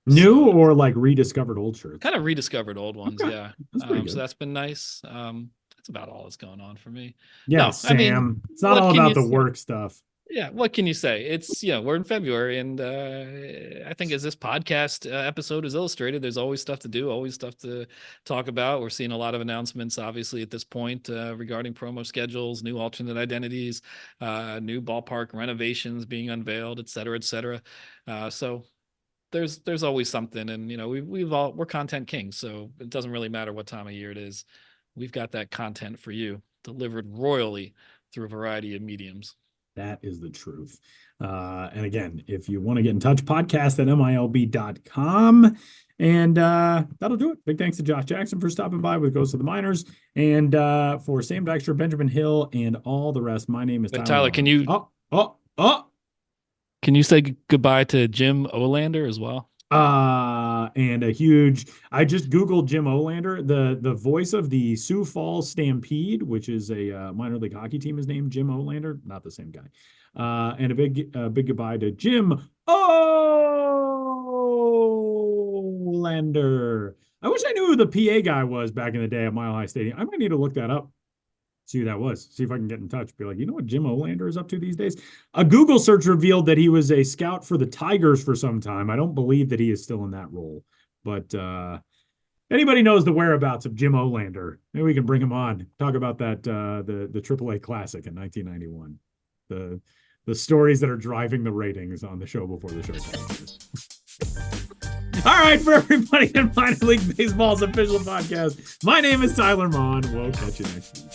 New or like rediscovered old shirts? Kind of rediscovered old ones, Okay. yeah. So that's been nice. That's about all that's going on for me. Yeah, No, Sam. I mean, it's not what all can about you the say? work stuff. Yeah, what can you say? It's, you know, we're in February, and I think as this podcast episode is illustrated, there's always stuff to do, always stuff to talk about. We're seeing a lot of announcements, obviously, at this point regarding promo schedules, new alternate identities, new ballpark renovations being unveiled, et cetera, et cetera. So there's always something, and you know, we're content kings, so it doesn't really matter what time of year it is. We've got that content for you delivered royally through a variety of mediums. That is the truth. And again, if you want to get in touch, podcast at MILB.com. And that'll do it. Big thanks to Josh Jackson for stopping by with Ghosts of the Miners. And for Sam Dykstra, Benjamin Hill, and all the rest, my name is Tyler. Tyler, can you can you say goodbye to Jim Olander as well? And a huge, I just Googled Jim Olander, the voice of the Sioux Falls Stampede, which is a minor league hockey team, is named Jim Olander, not the same guy. And a big goodbye to Jim Olander. I wish I knew who the PA guy was back in the day at Mile High Stadium. I might need to look that up. See who that was. See if I can get in touch. Be like, you know what Jim Olander is up to these days? A Google search revealed that he was a scout for the Tigers for some time. I don't believe that he is still in that role. But anybody knows the whereabouts of Jim Olander, maybe we can bring him on. Talk about that the AAA Classic in 1991. The stories that are driving the ratings on the show before the show starts. All right, for everybody in Minor League Baseball's official podcast, my name is Tyler Maughan. We'll catch you next week.